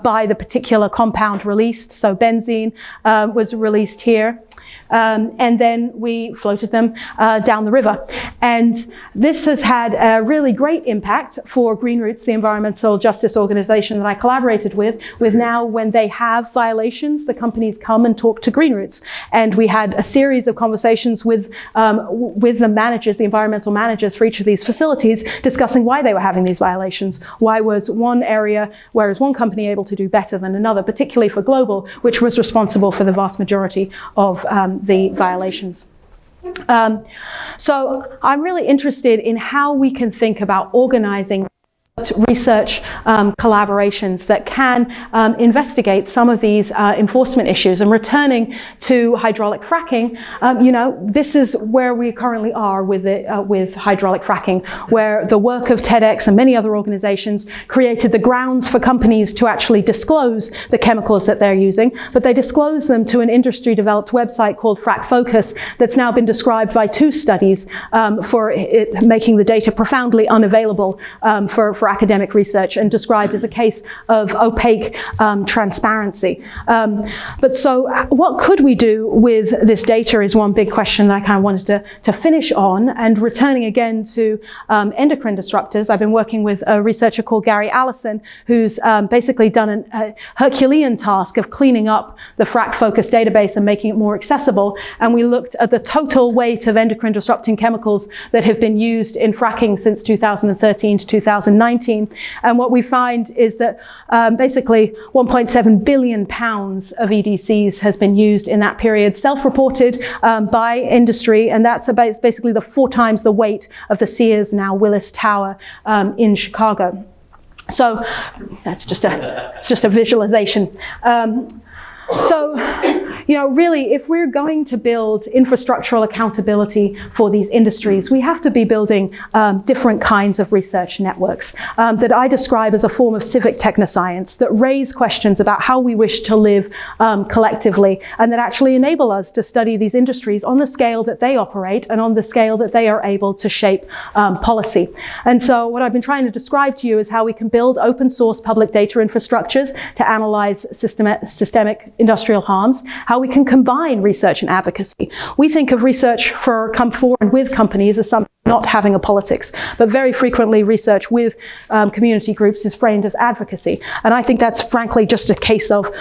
by the particular compound released. So benzene was released here. And then we floated them down the river. And this has had a really great impact for Greenroots, the environmental justice organization that I collaborated with now when they have violations, the companies come and talk to Greenroots. And we had a series of conversations with the managers, the environmental managers for each of these facilities, discussing why they were having these violations. Why was one area, whereas one company able to do better than another, particularly for Global, which was responsible for the vast majority of the violations. So I'm really interested in how we can think about organizing research collaborations that can investigate some of these enforcement issues. And returning to hydraulic fracking, this is where we currently are with hydraulic fracking, where the work of TEDx and many other organizations created the grounds for companies to actually disclose the chemicals that they're using, but they disclose them to an industry-developed website called Frack Focus that's now been described by 2 studies for it making the data profoundly unavailable for academic research, and described as a case of opaque transparency. But so what could we do with this data is one big question that I kind of wanted to finish on. And returning again to endocrine disruptors, I've been working with a researcher called Gary Allison, who's basically done a Herculean task of cleaning up the Frack Focus database and making it more accessible. And we looked at the total weight of endocrine disrupting chemicals that have been used in fracking since 2013 to 2019. And what we find is that basically 1.7 billion pounds of EDCs has been used in that period, self-reported by industry, and that's about basically 4 times the weight of the Sears, now Willis Tower in Chicago. So that's just a visualization. So, really, if we're going to build infrastructural accountability for these industries, we have to be building different kinds of research networks that I describe as a form of civic technoscience that raise questions about how we wish to live collectively, and that actually enable us to study these industries on the scale that they operate and on the scale that they are able to shape policy. And so what I've been trying to describe to you is how we can build open source public data infrastructures to analyze systemic industrial harms, how we can combine research and advocacy. We think of research for and with companies as something not having a politics, but very frequently research with community groups is framed as advocacy. And I think that's frankly just a case of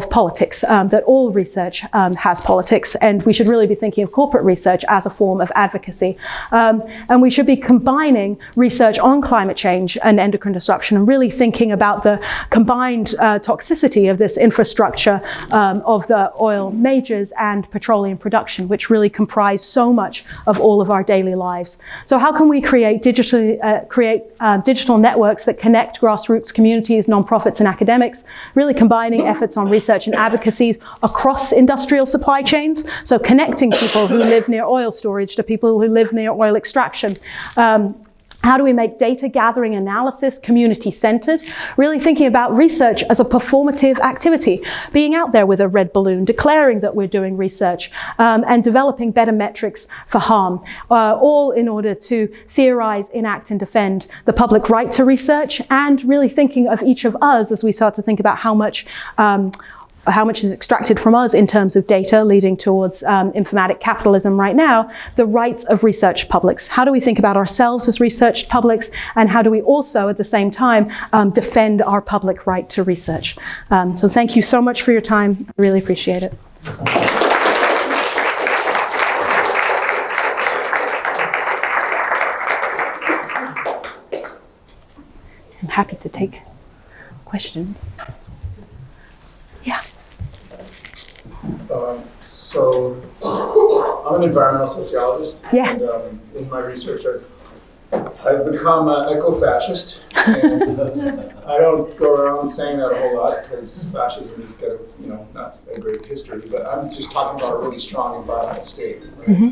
politics, that all research has politics, and we should really be thinking of corporate research as a form of advocacy. And we should be combining research on climate change and endocrine disruption and really thinking about the combined toxicity of this infrastructure of the oil majors and petroleum production, which really comprise so much of all of our daily lives. So how can we create digital networks that connect grassroots communities, nonprofits, and academics, really combining efforts on research and advocacies across industrial supply chains, so connecting people who live near oil storage to people who live near oil extraction. How do we make data gathering analysis community-centered? Really thinking about research as a performative activity, being out there with a red balloon, declaring that we're doing research, and developing better metrics for harm, all in order to theorize, enact, and defend the public right to research, and really thinking of each of us as we start to think about how much is extracted from us in terms of data, leading towards informatic capitalism right now, the rights of research publics. How do we think about ourselves as research publics, and how do we also, at the same time, defend our public right to research? So thank you so much for your time. I really appreciate it. I'm happy to take questions. Yeah. So I'm an environmental sociologist. Yeah. And in my research, I've become an eco-fascist. And I don't go around saying that a whole lot because fascism's got not a great history, but I'm just talking about a really strong environmental state. Right? Mm-hmm.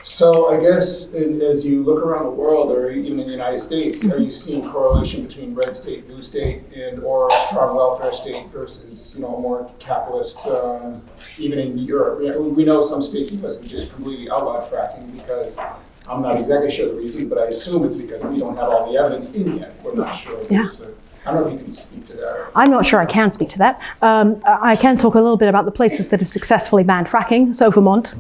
So I guess as you look around the world, or even in the United States, are you seeing correlation between red state, blue state, or strong welfare state versus a more capitalist, even in Europe? We know some states in the US have just completely outlawed fracking because I'm not exactly sure the reasons, but I assume it's because we don't have all the evidence in yet. We're not sure. Yeah. I don't know if you can speak to that. I'm not sure I can speak to that. I can talk a little bit about the places that have successfully banned fracking, so Vermont,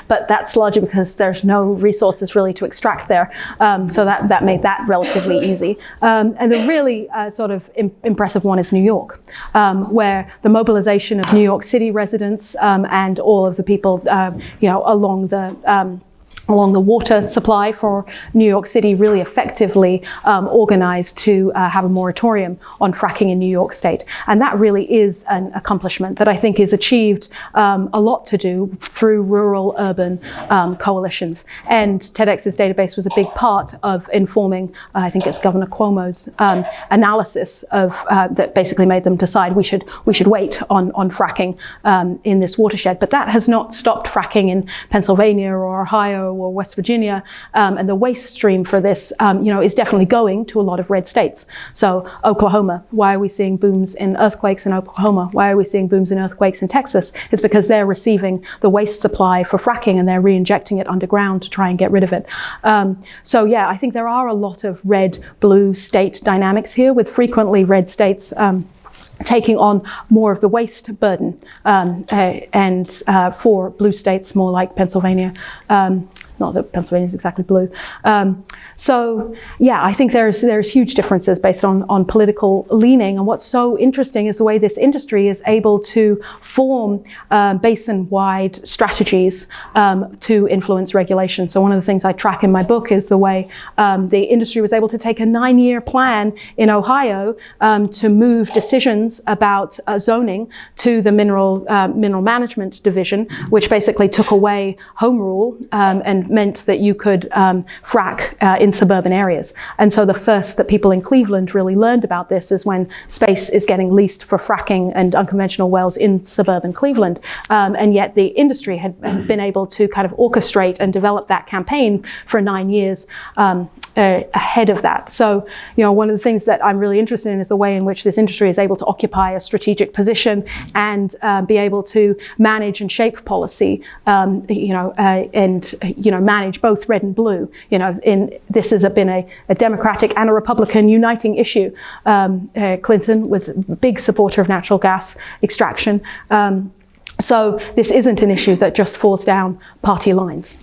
but that's largely because there's no resources really to extract there, so that made that relatively easy. And the really sort of impressive one is New York, where the mobilization of New York City residents and all of the people, along the along the water supply for New York City really effectively organized to have a moratorium on fracking in New York State. And that really is an accomplishment that I think is achieved a lot to do through rural-urban coalitions. And TEDx's database was a big part of informing, I think it's Governor Cuomo's analysis of that basically made them decide we should wait on fracking in this watershed. But that has not stopped fracking in Pennsylvania or Ohio or West Virginia, and the waste stream for this, is definitely going to a lot of red states. So Oklahoma, why are we seeing booms in earthquakes in Oklahoma? Why are we seeing booms in earthquakes in Texas? It's because they're receiving the waste supply for fracking and they're re-injecting it underground to try and get rid of it. So yeah, I think there are a lot of red-blue state dynamics here, with frequently red states taking on more of the waste burden, and for blue states more like Pennsylvania. Not that Pennsylvania is exactly blue. So yeah, I think there's huge differences based on political leaning. And what's so interesting is the way this industry is able to form basin-wide strategies to influence regulation. So one of the things I track in my book is the way the industry was able to take a 9-year plan in Ohio to move decisions about zoning to the mineral management division, which basically took away home rule and meant that you could frack in suburban areas. And so the first that people in Cleveland really learned about this is when space is getting leased for fracking and unconventional wells in suburban Cleveland. And yet the industry had been able to kind of orchestrate and develop that campaign for 9 years ahead of that. So, one of the things that I'm really interested in is the way in which this industry is able to occupy a strategic position and be able to manage and shape policy, and manage both red and blue. This has been a Democratic and a Republican uniting issue. Clinton was a big supporter of natural gas extraction. So this isn't an issue that just falls down party lines.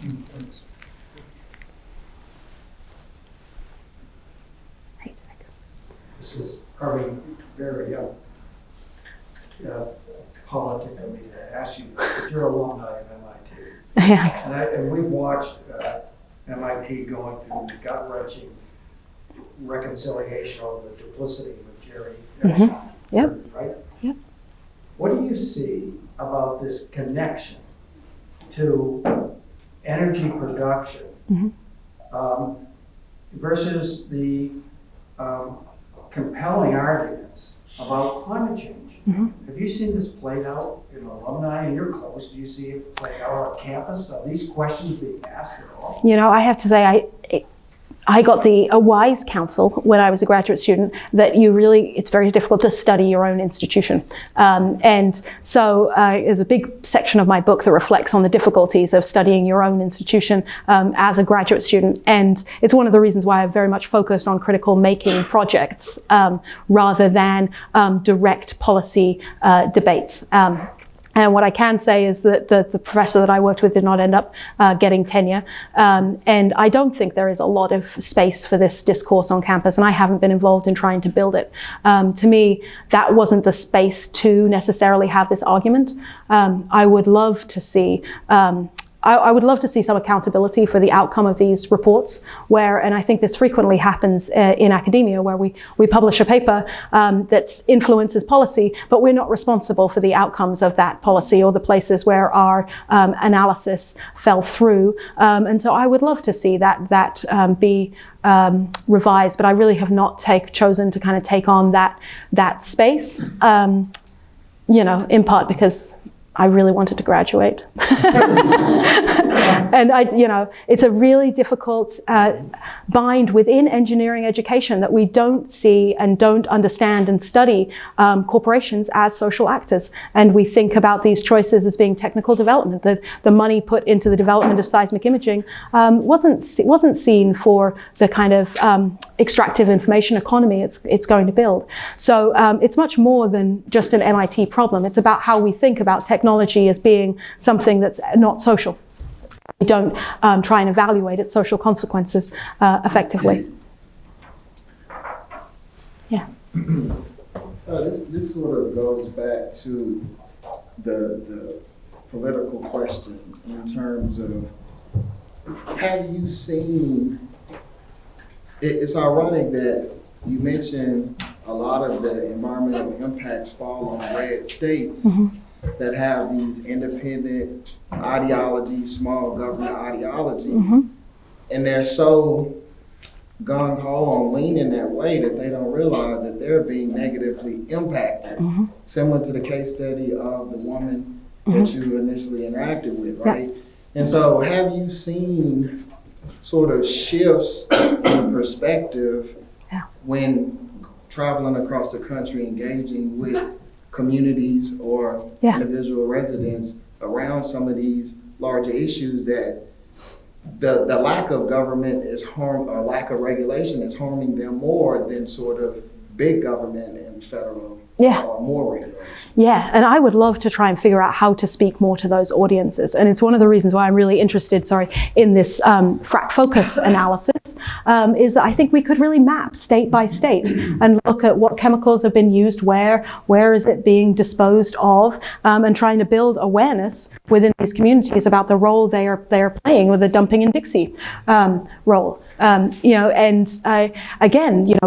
This is probably very politic of me to ask you, but you're alumni of MIT. Yeah. And we've watched MIT going through the gut-wrenching reconciliation over the duplicity with Jerry. Yep. Right? Yep. What do you see about this connection to energy production versus the compelling arguments about climate change? Have you seen this played out in alumni, and you're close? Do you see it played out on campus? Are these questions being asked at all? I have to say, I got a wise counsel when I was a graduate student that it's very difficult to study your own institution. And so there's a big section of my book that reflects on the difficulties of studying your own institution as a graduate student. And it's one of the reasons why I've very much focused on critical making projects rather than direct policy debates. And what I can say is that the professor that I worked with did not end up getting tenure. And I don't think there is a lot of space for this discourse on campus, and I haven't been involved in trying to build it. To me, that wasn't the space to necessarily have this argument. I would love to see I would love to see some accountability for the outcome of these reports, and I think this frequently happens in academia, where we publish a paper that influences policy, but we're not responsible for the outcomes of that policy or the places where our analysis fell through. And so I would love to see that be revised, but I really have not chosen to kind of take on that space, in part because I really wanted to graduate. And it's a really difficult bind within engineering education that we don't see and don't understand and study corporations as social actors. And we think about these choices as being technical development. The money put into the development of seismic imaging wasn't seen for the kind of extractive information economy it's going to build. So it's much more than just an MIT problem. It's about how we think about technology as being something that's not social. We don't try and evaluate its social consequences effectively. Yeah. This sort of goes back to the political question in terms of have you seen, it's ironic that you mentioned a lot of the environmental impacts fall on red states that have these independent ideologies, small government ideologies, and they're so gung-ho on leaning that way that they don't realize that they're being negatively impacted. Similar to the case study of the woman that you initially interacted with, right? Yeah. And so have you seen sort of shifts in perspective when traveling across the country, engaging with communities or individual residents around some of these larger issues, that the lack of government is or lack of regulation is harming them more than sort of big government and federal or more regulation? Yeah, and I would love to try and figure out how to speak more to those audiences. And it's one of the reasons why I'm really interested, in this frack focus analysis, is that I think we could really map state by state and look at what chemicals have been used where is it being disposed of, and trying to build awareness within these communities about the role they are playing with the dumping and Dixie role. Again,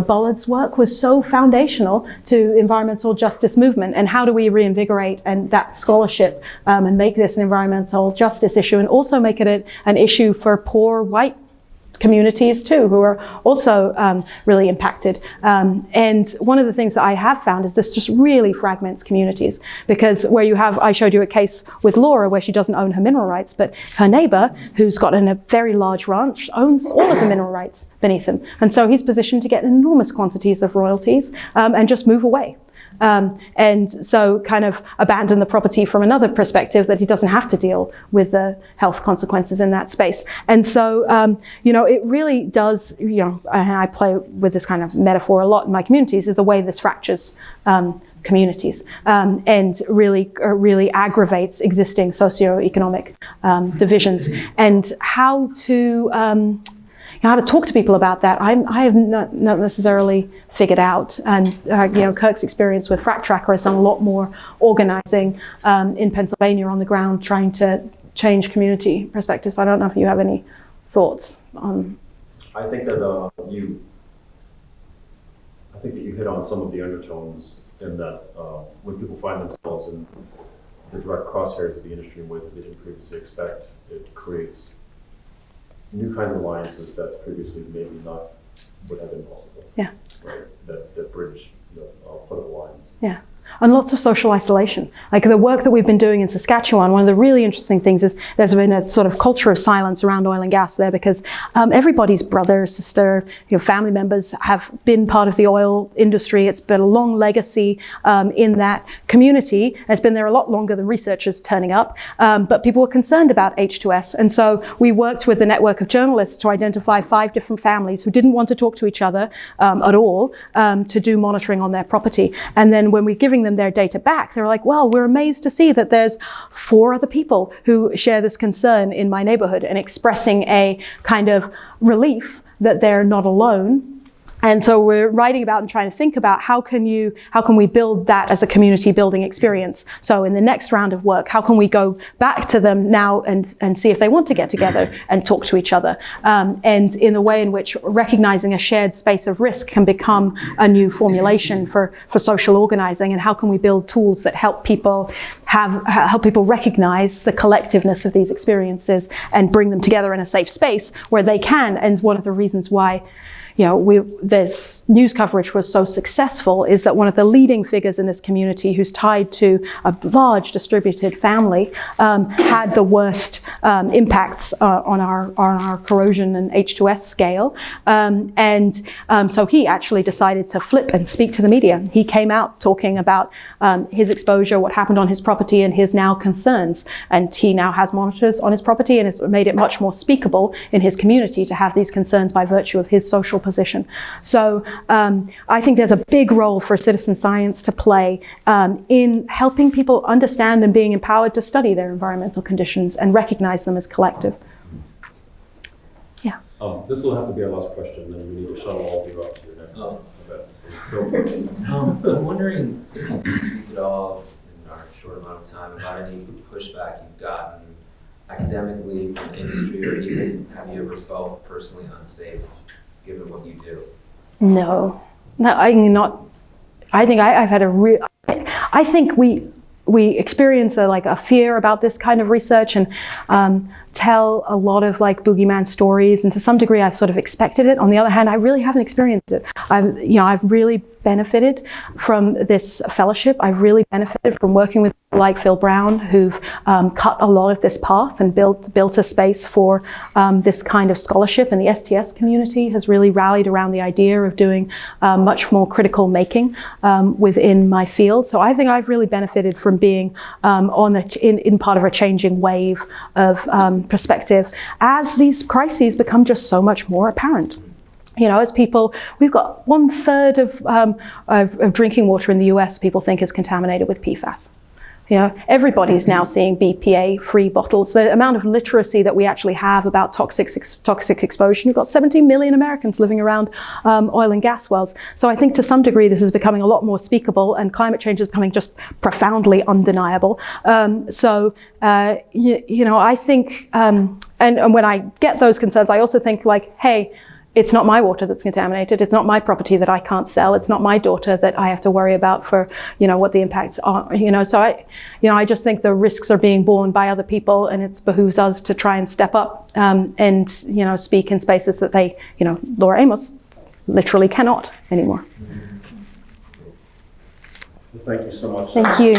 Bullard's work was so foundational to environmental justice movement, and how do we reinvigorate and that scholarship and make this an environmental justice issue, and also make it an issue for poor white communities too, who are also really impacted. And one of the things that I have found is this just really fragments communities, because where you have, I showed you a case with Laura where she doesn't own her mineral rights, but her neighbor, who's got a very large ranch, owns all of the mineral rights beneath him. And so he's positioned to get enormous quantities of royalties and just move away. And so kind of abandon the property from another perspective, that he doesn't have to deal with the health consequences in that space. And so, it really does, I play with this kind of metaphor a lot in my communities, is the way this fractures communities and really aggravates existing socioeconomic divisions. And how to talk to people about that, I have not necessarily figured out. And Kirk's experience with Frack Tracker has done a lot more organizing in Pennsylvania on the ground, trying to change community perspectives. I don't know if you have any thoughts on. I think that you hit on some of the undertones in that when people find themselves in the direct crosshairs of the industry in ways that they didn't previously expect, it creates new kinds of alliances that previously maybe not would have been possible. Yeah. Right. That bridge political lines. Yeah. And lots of social isolation. Like the work that we've been doing in Saskatchewan, one of the really interesting things is there's been a sort of culture of silence around oil and gas there, because everybody's brother, sister, family members have been part of the oil industry. It's been a long legacy in that community. It's been there a lot longer than researchers turning up, but people were concerned about H2S. And so we worked with the network of journalists to identify 5 different families who didn't want to talk to each other at all to do monitoring on their property. And then when we're giving them their data back, they're like, well, we're amazed to see that there's 4 other people who share this concern in my neighborhood, and expressing a kind of relief that they're not alone. And so we're writing about and trying to think about how can we build that as a community building experience. So in the next round of work, how can we go back to them now and see if they want to get together and talk to each other, and in the way in which recognizing a shared space of risk can become a new formulation for social organizing, and how can we build tools that help people recognize the collectiveness of these experiences and bring them together in a safe space where they can. And one of the reasons why this news coverage was so successful is that one of the leading figures in this community, who's tied to a large distributed family, had the worst impacts on our corrosion and H2S scale. So he actually decided to flip and speak to the media. He came out talking about his exposure, what happened on his property, and his now concerns. And he now has monitors on his property, and it's made it much more speakable in his community to have these concerns by virtue of his social position. So I think there's a big role for citizen science to play in helping people understand and being empowered to study their environmental conditions and recognize them as collective. Yeah. This will have to be our last question, and we need to shuttle all of you up to your next event. I'm wondering if you can speak at all in our short amount of time about any pushback you've gotten academically, from the industry, or even have you ever felt personally unsafe given what you do? No, I'm not. I think I've had a real. I think we experience a fear about this kind of research and tell a lot of like boogeyman stories, and to some degree I've sort of expected it. On the other hand, I really haven't experienced it. I've really benefited from this fellowship. I've really benefited from working with people like Phil Brown, who've cut a lot of this path and built a space for this kind of scholarship. And the STS community has really rallied around the idea of doing much more critical making within my field. So I think I've really benefited from being in part of a changing wave of perspective as these crises become just so much more apparent. As people, we've got 1/3 of drinking water in the US people think is contaminated with PFAS. Everybody's now seeing BPA-free bottles. The amount of literacy that we actually have about toxic exposure, we've got 17 million Americans living around oil and gas wells. So I think to some degree this is becoming a lot more speakable, and climate change is becoming just profoundly undeniable. I think, and when I get those concerns, I also think like, hey, it's not my water that's contaminated. It's not my property that I can't sell. It's not my daughter that I have to worry about for, what the impacts are. So I just think the risks are being borne by other people, and it behooves us to try and step up and speak in spaces that they, Laura Amos literally cannot anymore. Thank you so much. Thank you.